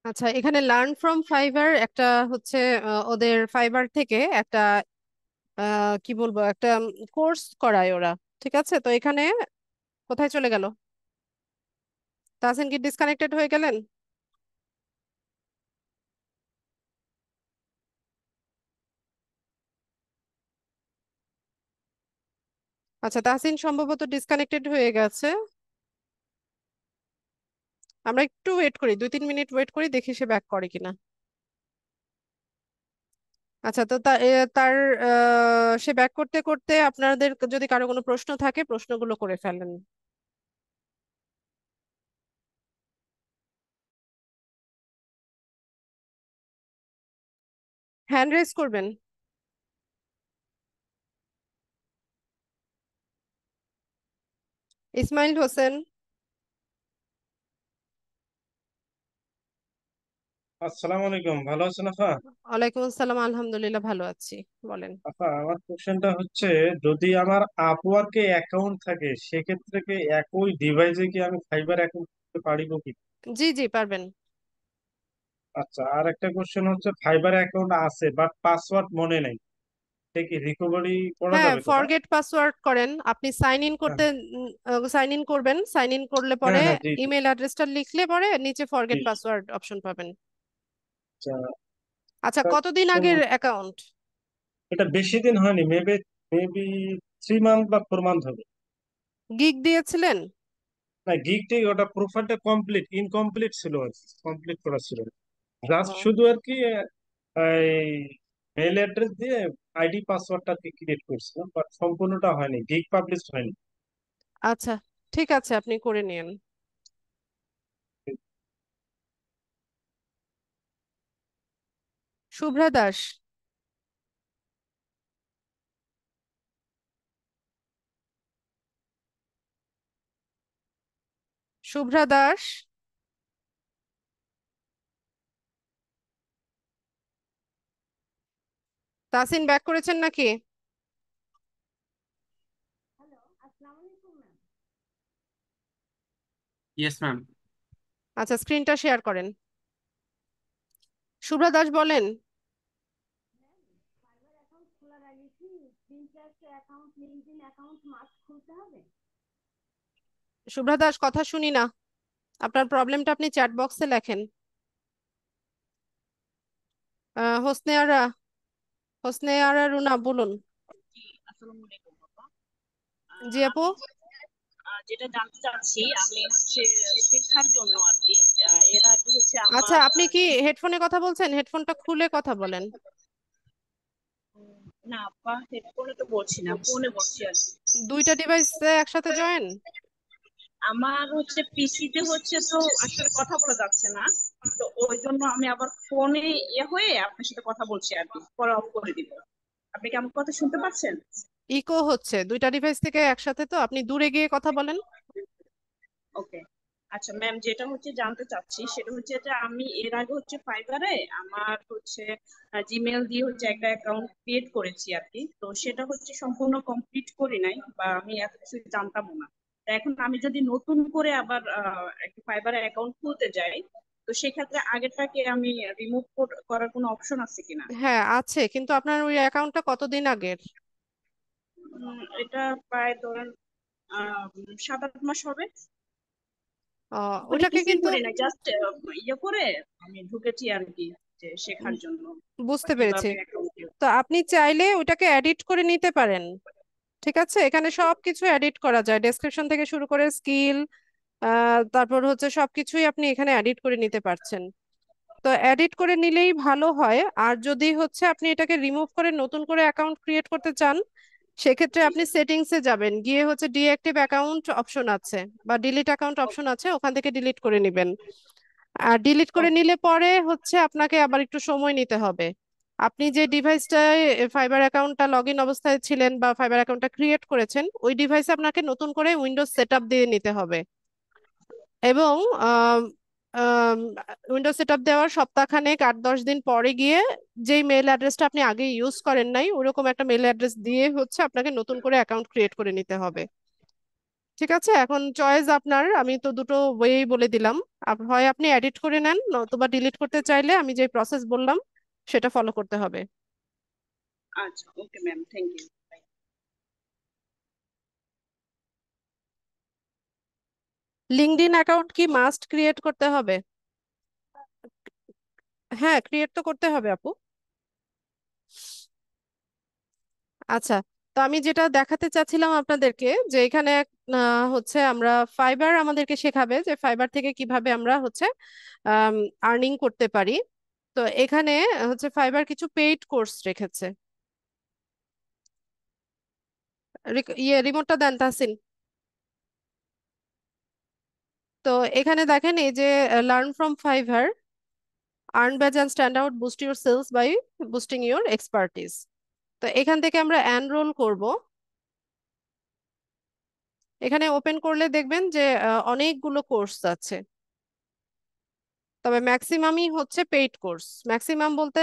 আচ্ছা, এখানে লার্ন ফ্রম ফাইবার একটা হচ্ছে, ওদের ফাইবার থেকে একটা কি বলবো, একটা কোর্স করায় ওরা। ঠিক আছে, তো এখানে কোথায় চলে গেল? তাহসিন কি ডিসকানেক্টেড হয়ে গেলেন? আচ্ছা, তাহসিন সম্ভবত ডিসকানেক্টেড হয়ে গেছে। আমরা একটু ওয়েট করি, 2-3 মিনিট ওয়েট করি, দেখি সে ব্যাক করে কিনা। আচ্ছা, তো তার সে ব্যাক করতে করতে আপনাদের যদি কারো কোনো প্রশ্ন থাকে, প্রশ্নগুলো করে ফেলেন। হ্যান্ড রেজ করবেন। ইসমাইল হোসেন। আসসালামু আলাইকুম, ভালো আছেন আপা? ওয়ালাইকুম আসসালাম, আলহামদুলিল্লাহ ভালো আছি। বলেন। আপা, আমার কোশ্চেনটা হচ্ছে, যদি আমার আপওয়ার্কে অ্যাকাউন্ট থাকে সেক্ষেত্রে কি একই ডিভাইসে কি আমি ফাইবার অ্যাকাউন্ট করতে পারিব কি? জি জি, পারবেন। আচ্ছা, আর একটা কোশ্চেন হচ্ছে, ফাইবার অ্যাকাউন্ট আছে বাট পাসওয়ার্ড মনে নেই, সে কি রিকভারি করা হ্যাঁ, যাবে তো না? ফরগেট পাসওয়ার্ড করেন, আপনি সাইন ইন হ্যাঁ, করতে সাইন ইন করবেন, সাইন ইন করলে হ্যাঁ, পরে হ্যাঁ, জি জি ইমেল অ্যাড্রেসটা লিখলে পরে নিচে জি। ফরগেট পাসওয়ার্ড অপশন পাবেন। আচ্ছা, আচ্ছা, একটা কতদিন question, আগের অ্যাকাউন্ট? এটা বেশি দিন হয়নি, মেবি মেবি 3 মান্থ বা 4 মান্থ হবে। গিগ দিয়েছিলেন? না, গিগটি ওটা প্রোফাইলটা কমপ্লিট ইনকমপ্লিট ছিল, কমপ্লিট করা ছিল, জাস্ট ও, শুধু আর কি এই মেল অ্যাড্রেস দিয়ে আইডি পাসওয়ার্ডটা ক্রিয়েট করছিলাম, বাট সম্পূর্ণটা হয়নি, গিগ পাবলিশ হয়নি। আচ্ছা, ঠিক আছে, আপনি করে নিন। শুভ্রা দাস, শুভ্রা দাস, তাসিন ব্যাক করেছেন নাকি? Yes ma'am. আচ্ছা, স্ক্রিনটা শেয়ার করেন। শুভ্রা দাস বলেন। শুভ্রা দাস, কথা শুনি না। আপনার প্রবলেমটা আপনি চ্যাট বক্সে লেখেন। হোসনে আরা, হোসনে আরা রুনা বলুন। জি, আসসালামু আলাইকুম আপা। জি আপু। আমি যেটা জানতে চাচ্ছি, আমি হচ্ছে শিক্ষার জন্য আর কি এর আগে হচ্ছে আচ্ছা, আমার আপনি কি হেডফোনে কথা বলছেন? হেডফোনটা খুলে কথা বলেন। না আপা, হেডফোনে তো বলছি না, ফোনে বলছি আর কি। দুইটা ডিভাইস একসাথে জয়েন। আমার হচ্ছে পিসিতে হচ্ছে তো আসলে কথা বলা যাচ্ছে না, তো ওই জন্য আমি আবার ফোনে হয়ে আপনার সাথে কথা বলছি আর কি, পরে অফ করে দিব। আপনি কি আমার কথা শুনতে পাচ্ছেন? ইকো হচ্ছে দুইটা ডিভাইস থেকে একসাথে, তো আপনি দূরে গিয়ে কথা বলেন। ওকে। আচ্ছা ম্যাম, যেটা হচ্ছে জানতে চাচ্ছি সেটা হচ্ছে যে আমি এর আগে হচ্ছে ফাইবারে আমার হচ্ছে জিমেল দিয়ে হচ্ছে একটা অ্যাকাউন্ট ক্রিয়েট করেছি আর কি, তো সেটা হচ্ছে সম্পূর্ণ কমপ্লিট করি নাই বা আমি এত কিছু জানতাম না। তা এখন আমি যদি নতুন করে আবার একটা ফাইবারে অ্যাকাউন্ট খুলতে যাই, তো সেক্ষেত্রে আগেরটাকে আমি রিমুভ করার কোনো অপশন আছে কিনা? হ্যাঁ আছে, কিন্তু আপনার ওই অ্যাকাউন্টটা কতদিন আগের? এটা প্রায় ধরেন 7-8 মাস হবে। মানে ওটাকে কিছুই কিন্তু করি না, জাস্ট করে আমি ঢুকেছি আর কি, যে শেখার জন্য বা বুঝতে পেরেছি। কিভাবে অ্যাকাউন্ট। তো আপনি চাইলে ওটাকে এডিট করে নিতে পারেন। ঠিক আছে, এখানে সবকিছু এডিট করা যায়, ডেসক্রিপশন থেকে শুরু করে স্কিল, তারপর হচ্ছে সবকিছুই আপনি এখানে এডিট করে নিতে পারছেন। তো এডিট করে নিলেই ভালো হয়। আর যদি হচ্ছে আপনি এটাকে রিমুভ করে নতুন করে অ্যাকাউন্ট ক্রিয়েট করতে চান, সেক্ষেত্রে জি। আপনি সেটিংসে যাবেন, গিয়ে হচ্ছে ডিঅ্যাক্টিভ অ্যাকাউন্ট অপশন আছে বা ডিলিট অ্যাকাউন্ট অপশন আছে, ওখান থেকে ডিলিট করে নিবেন। আর ডিলিট করে নিলে পরে হচ্ছে আপনাকে আবার একটু সময় নিতে হবে। আপনি যে ডিভাইসটায় ফাইবার অ্যাকাউন্টটা লগ ইন অবস্থায় ছিলেন বা ফাইবার অ্যাকাউন্টটা ক্রিয়েট করেছেন, ওই ডিভাইসে আপনাকে নতুন করে উইন্ডোজ সেটআপ দিয়ে নিতে হবে। এবং উইন্ডোজ সেটআপ দেওয়ার সপ্তাহখানেক 8-10 দিন পরে গিয়ে যেই মেল অ্যাড্রেসটা আপনি আগে ইউজ করেন নাই, ওরকম একটা মেল অ্যাড্রেস দিয়ে হচ্ছে আপনাকে নতুন করে অ্যাকাউন্ট ক্রিয়েট করে নিতে হবে। ঠিক আছে, এখন চয়েস আপনার, আমি তো দুটো ওয়েই বলে দিলাম। হয় আপনি এডিট করে নেন, নতুবা ডিলিট করতে চাইলে আমি যে প্রসেস বললাম সেটা ফলো করতে হবে। আচ্ছা, okay ma'am, thank you. LinkedIn account কি মাস্ট ক্রিয়েট করতে হবে? হ্যাঁ, ক্রিয়েট তো করতে হবে আপু। আচ্ছা, তো আমি যেটা দেখাতে চাচ্ছিলাম আপনাদেরকে, যে এখানে হচ্ছে আমরা ফাইবার আমাদেরকে শেখাবে যে ফাইবার থেকে কিভাবে আমরা হচ্ছে আর্নিং করতে পারি। তো এখানে হচ্ছে ফাইবার কিছু পেইড কোর্স রেখেছে। রিমোটটা দেন তাহসিন। তো এখানে দেখেন এই যে learn from Fiverr, earn badge and stand out, boost your sales by boosting your expertise. তো এখান থেকে আমরা এনরোল করব। এখানে ওপেন করলে দেখবেন যে অনেকগুলো কোর্স আছে, তবে ম্যাক্সিমামই হচ্ছে পেইড কোর্স। ম্যাক্সিমাম বলতে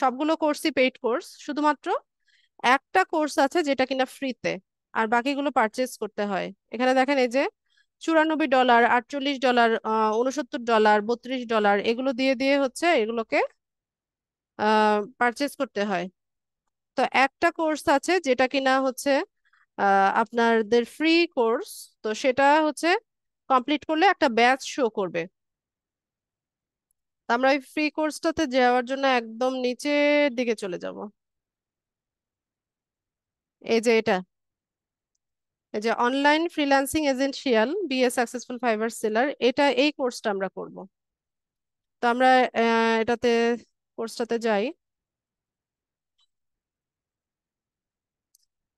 সবগুলো কোর্সই পেইড কোর্স, শুধুমাত্র একটা কোর্স আছে যেটা কিনা ফ্রিতে, আর বাকিগুলো পারচেজ করতে হয়। এখানে দেখেন এই যে $94, $48, $69, $32 এগুলো দিয়ে দিয়ে হচ্ছে এগুলোকে পারচেজ করতে হয়। তো একটা কোর্স আছে যেটা কিনা হচ্ছে আপনাদের ফ্রি কোর্স। তো সেটা হচ্ছে কমপ্লিট করলে একটা ব্যাচ শো করবে। তো আমরা এই ফ্রি কোর্সটাতে যাওয়ার জন্য একদম নিচের দিকে চলে যাব। এই যে এটা, এই যে অনলাইন ফ্রিল্যান্সিং এজেন্সিয়াল be a successful Fiverr seller, এটা এই কোর্সটা আমরা করব। তো আমরা এটাতে কোর্সটাতে যাই।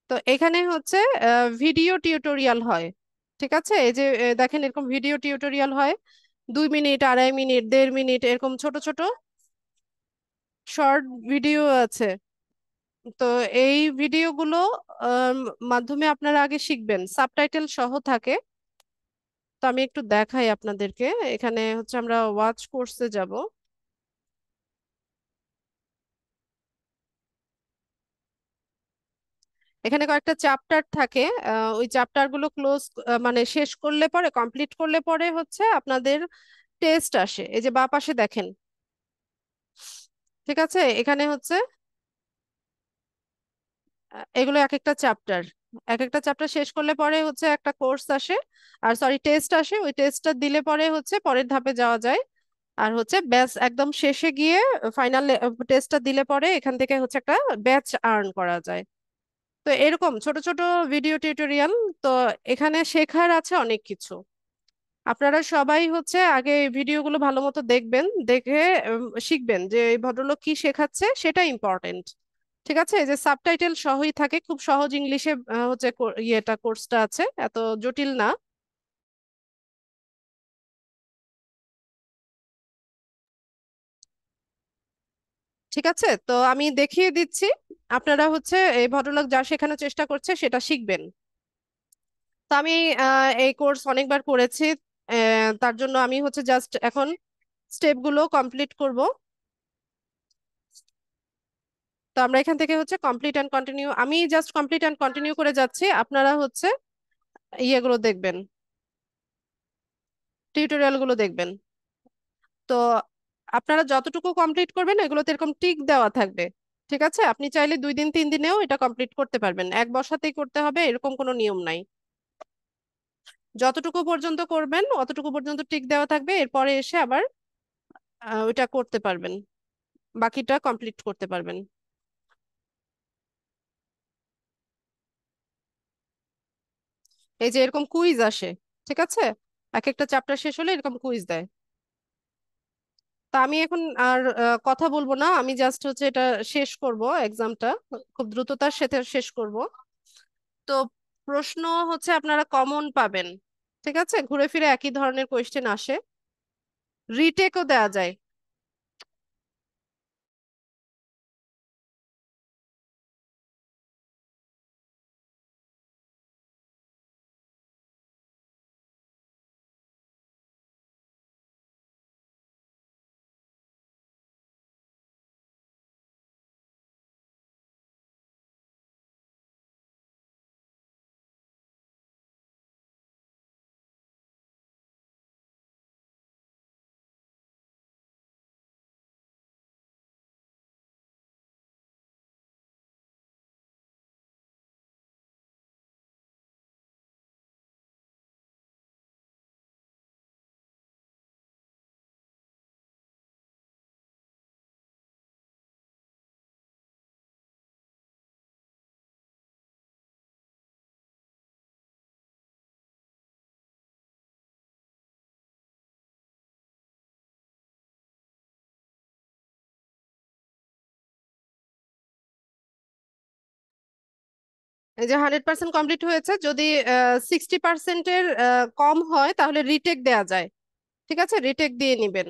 তো এখানে হচ্ছে ভিডিও টিউটোরিয়াল হয়। ঠিক আছে, এই যে দেখেন এরকম ভিডিও টিউটোরিয়াল হয়, 2 মিনিট, 2.5 মিনিট, 1.5 মিনিট, এরকম ছোট ছোট শর্ট ভিডিও আছে। তো এই ভিডিওগুলো আম, মাধ্যমে আপনারা আগে শিখবেন, সাবটাইটেল সহ থাকে। তো আমি একটু দেখাই আপনাদেরকে। এখানে হচ্ছে আমরা ওয়াচ কোর্সে যাব। এখানে কয়েকটা চ্যাপ্টার থাকে। ওই চ্যাপ্টার গুলো ক্লোজ, মানে শেষ করলে পরে, কমপ্লিট করলে পরে হচ্ছে আপনাদের টেস্ট আসে। এই যে বাঁ পাশে দেখেন, ঠিক আছে? এখানে হচ্ছে এগুলো এক একটা চ্যাপ্টার, এক একটা চ্যাপ্টার শেষ করলে পরে হচ্ছে একটা কোর্স আসে, আর সরি টেস্ট আসে। ওই টেস্টটা দিলে পরে হচ্ছে পরের ধাপে যাওয়া যায়। আর হচ্ছে ব্যাচ একদম শেষে গিয়ে ফাইনাল টেস্টটা দিলে পরে এখান থেকে হচ্ছে একটা ব্যাচ আর্ন করা যায়। তো এরকম ছোট ছোট ভিডিও টিউটোরিয়াল। তো এখানে শেখার আছে অনেক কিছু। আপনারা সবাই হচ্ছে আগে এই ভিডিওগুলো ভালো মতো দেখবেন, দেখে শিখবেন যে এই ভদ্রলোক কি শেখাচ্ছে, সেটা ইম্পর্টেন্ট। ঠিক আছে? এই যে সাবটাইটেল সহই থাকে, খুব সহজ ইংলিশে হচ্ছে ইয়েটা কোর্সটা আছে, এত জটিল না। ঠিক আছে, তো আমি দেখিয়ে দিচ্ছি। আপনারা হচ্ছে এই ভদ্রলোক যা শেখানোর চেষ্টা করছে সেটা শিখবেন। তো আমি এই কোর্স অনেকবার করেছি। তার জন্য আমি হচ্ছে জাস্ট এখন স্টেপগুলো কমপ্লিট করব। তো আমরা এখান থেকে হচ্ছে কমপ্লিট অ্যান্ড কন্টিনিউ, আমি জাস্ট কমপ্লিট অ্যান্ড কন্টিনিউ করে যাচ্ছি, আপনারা হচ্ছে ইয়েগুলো দেখবেন, টিউটোরিয়াল গুলো দেখবেন। তো আপনারা যতটুকু কমপ্লিট করবেন এগুলোতে এরকম টিক দেওয়া থাকবে। ঠিক আছে? আপনি চাইলে 2 দিন 3 দিনেও এটা কমপ্লিট করতে পারবেন, এক বসাতেই করতে হবে এরকম কোনো নিয়ম নাই। যতটুকু পর্যন্ত করবেন অতটুকু পর্যন্ত টিক দেওয়া থাকবে, এরপরে এসে আবার ওইটা করতে পারবেন, বাকিটা কমপ্লিট করতে পারবেন। এই যে এরকম কুইজ আসে, ঠিক আছে? এক একটা চ্যাপ্টার শেষ হলে এরকম কুইজ দেয়। তা আমি এখন আর কথা বলবো না, আমি জাস্ট হচ্ছে এটা শেষ করব এক্সামটা, খুব দ্রুততার সাথে শেষ করব। তো প্রশ্ন হচ্ছে আপনারা কমন পাবেন। ঠিক আছে? ঘুরে ফিরে একই ধরনের কোয়েশ্চেন আসে, রিটেকও দেওয়া যায়। এই যে 100% কমপ্লিট হয়েছে, যদি 60%-এর কম হয় তাহলে রিটেক দেয়া যায়। ঠিক আছে? রিটেক দিয়ে নিবেন।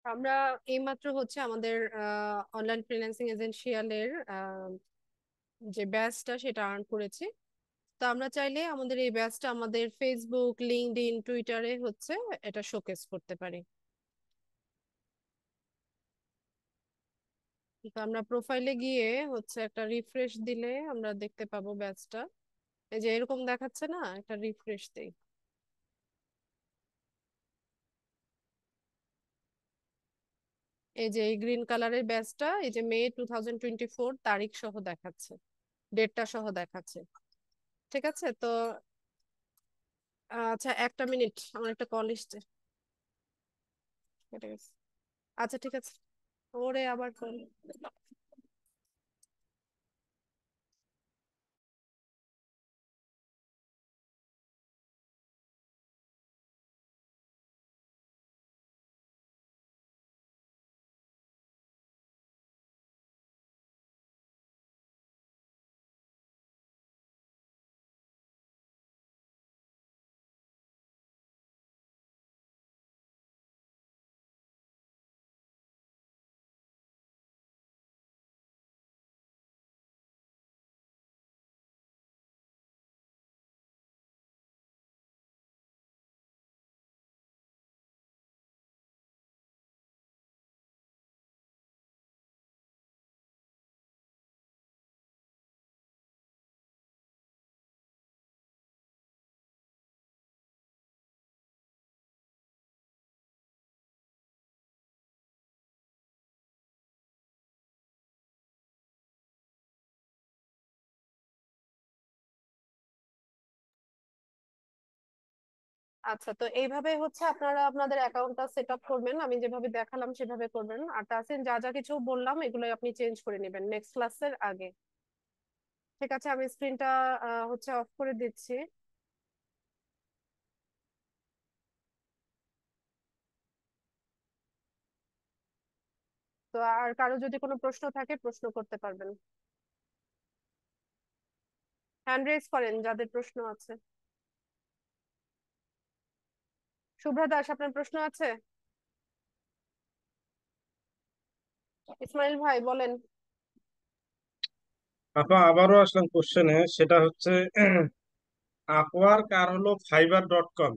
আমরা এইমাত্র হচ্ছে আমাদের অনলাইন ফ্রিল্যান্সিং এজেন্সিয়ালের যে ব্যাচটা সেটা আর্ন করেছি। তো আমরা চাইলে আমাদের এই ব্যাচটা আমাদের ফেসবুক, লিঙ্কডইন, টুইটারে হচ্ছে এটা শোকেস করতে পারি। তো আমরা প্রোফাইলে গিয়ে হচ্ছে একটা রিফ্রেশ দিলে আমরা দেখতে পাবো ব্যাচটা। এই যে এরকম দেখাচ্ছে না, একটা রিফ্রেশ দেই। এই যে এই গ্রিন কালারের ব্যাচটা, এই যে মে 2024 তারিখ সহ দেখাচ্ছে, ডেটটা সহ দেখাচ্ছে। ঠিক আছে, তো আচ্ছা একটা মিনিট, আমার একটা কল এসছে, কেটে গেছে। আচ্ছা ঠিক আছে, ওরে আবার কল। আচ্ছা, তো এইভাবে হচ্ছে আপনারা আপনাদের অ্যাকাউন্টটা সেট আপ করবেন, আমি যেভাবে দেখালাম সেভাবে করবেন। আর তাসিন যা যা কিছু বললাম এগুলো আপনি চেঞ্জ করে নেবেন নেক্সট ক্লাসের আগে। ঠিক আছে, আমি স্ক্রিনটা হচ্ছে অফ করে দিচ্ছি। তো আর কারো যদি কোনো প্রশ্ন থাকে প্রশ্ন করতে পারবেন, হ্যান্ড রেজ করেন যাদের প্রশ্ন আছে। শুভ্রা দাস, আপনার প্রশ্ন আছে? ইসমাইল ভাই বলেন। আপা আবারও আসলাম কোশ্চেনে, সেটা হচ্ছে আপওয়ার্ক আর হলো fiverr.com,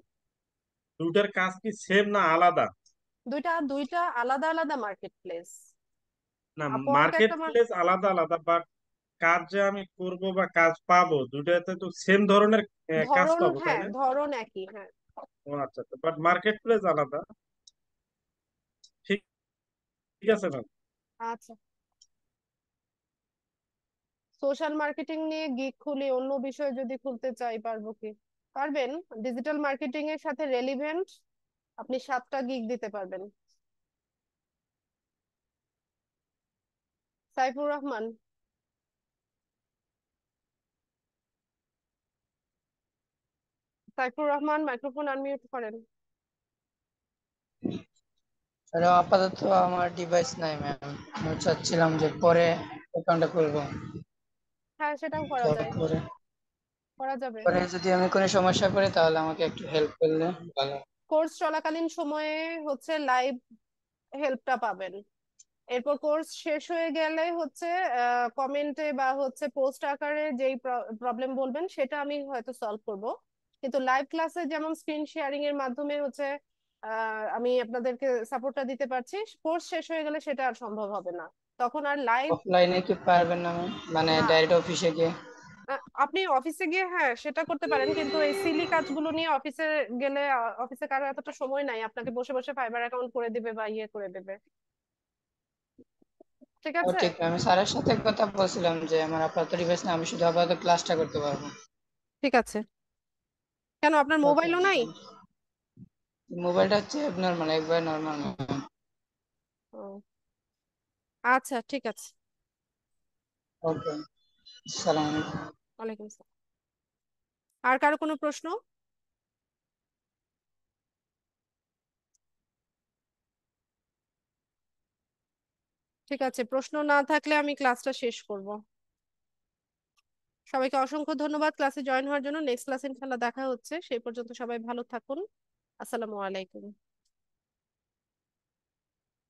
দুটার কাজ কি সেম না আলাদা? দুইটা দুইটা আলাদা আলাদা মার্কেট প্লেস। না, আপওয়ার্ক মার্কেট একটা প্লেস আলাদা আলাদা, বাট কাজ যে আমি করব বা কাজ পাবো দুটাতে তো সেম ধরনের কাজ ধরন, পাবো, তাই হ্যাঁ না? ধরন একই, হ্যাঁ। ও আচ্ছা, বাট মার্কেট প্লেস আলাদা। ঠিক ঠিক আছে ম্যাম। আচ্ছা, সোশ্যাল মার্কেটিং নিয়ে গিগ খুলি, অন্য বিষয়ে যদি খুলতে চাই পারবো কি? পারবেন। ডিজিটাল মার্কেটিং এর সাথে রেলিভেন্ট আপনি 7টা গিগ দিতে পারবেন। সাইফুর রহমান, সাইফুর রহমান মাইক্রোফোন আনমিউট করেন। হ্যালো, আপাতত আমার ডিভাইস নাই ম্যাম। আমি চাচ্ছিলাম যে পরে অ্যাকাউন্টটা খুলবো। হ্যাঁ, সেটাও করা তো যায়, পরে করা যাবে। পরে যদি আমি কোনো সমস্যা পড়ি তাহলে আমাকে একটু হেল্প করলে ভালো। কোর্স চলাকালীন সময়ে হচ্ছে লাইভ হেল্পটা পাবেন। এরপর কোর্স শেষ হয়ে গেলে হচ্ছে কমেন্টে বা হচ্ছে পোস্ট আকারে যেই প্রবলেম বলবেন সেটা আমি হয়তো সলভ করব। কিন্তু লাইভ ক্লাসে যেমন স্ক্রিন শেয়ারিং এর মাধ্যমে হচ্ছে আমি আপনাদেরকে সাপোর্টটা দিতে পারছি, কোর্স শেষ হয়ে গেলে সেটা আর সম্ভব হবে না। তখন আর লাইভ অফলাইনে কি পারবেন না ম্যাম? মানে না। ডাইরেক্ট অফিসে গিয়ে? আপনি অফিসে গিয়ে হ্যাঁ সেটা করতে পারেন, কিন্তু এই সিলি কাজগুলো নিয়ে অফিসে গেলে অফিসে কারো এতটা সময় নাই আপনাকে বসে বসে ফাইবার অ্যাকাউন্ট করে দিবে বা ইয়ে করে দেবে। ঠিক ও আছে, ঠিক, আমি স্যারের সাথে কথা বলছিলাম যে আমার আপাতত ডিভাইস না, আমি শুধু আপাতত ক্লাসটা করতে পারবো। ঠিক আছে। কেন আপনার ওকে, মোবাইলও নাই? মোবাইলটা হচ্ছে নর্মাল, একবার নর্মাল ম্যাম। ও, আচ্ছা ঠিক আছে। ওকে, আসসালামু আলাইকুম। ওয়ালাইকুম আসসালাম। আর কারো কোনো প্রশ্ন? ঠিক আছে, প্রশ্ন না থাকলে আমি ক্লাসটা শেষ করব। সবাইকে অসংখ্য ধন্যবাদ ক্লাসে জয়েন হওয়ার জন্য। নেক্সট ক্লাসে ইনশাল্লাহ দেখা হচ্ছে, সেই পর্যন্ত সবাই ভালো থাকুন। আসসালামু আলাইকুম।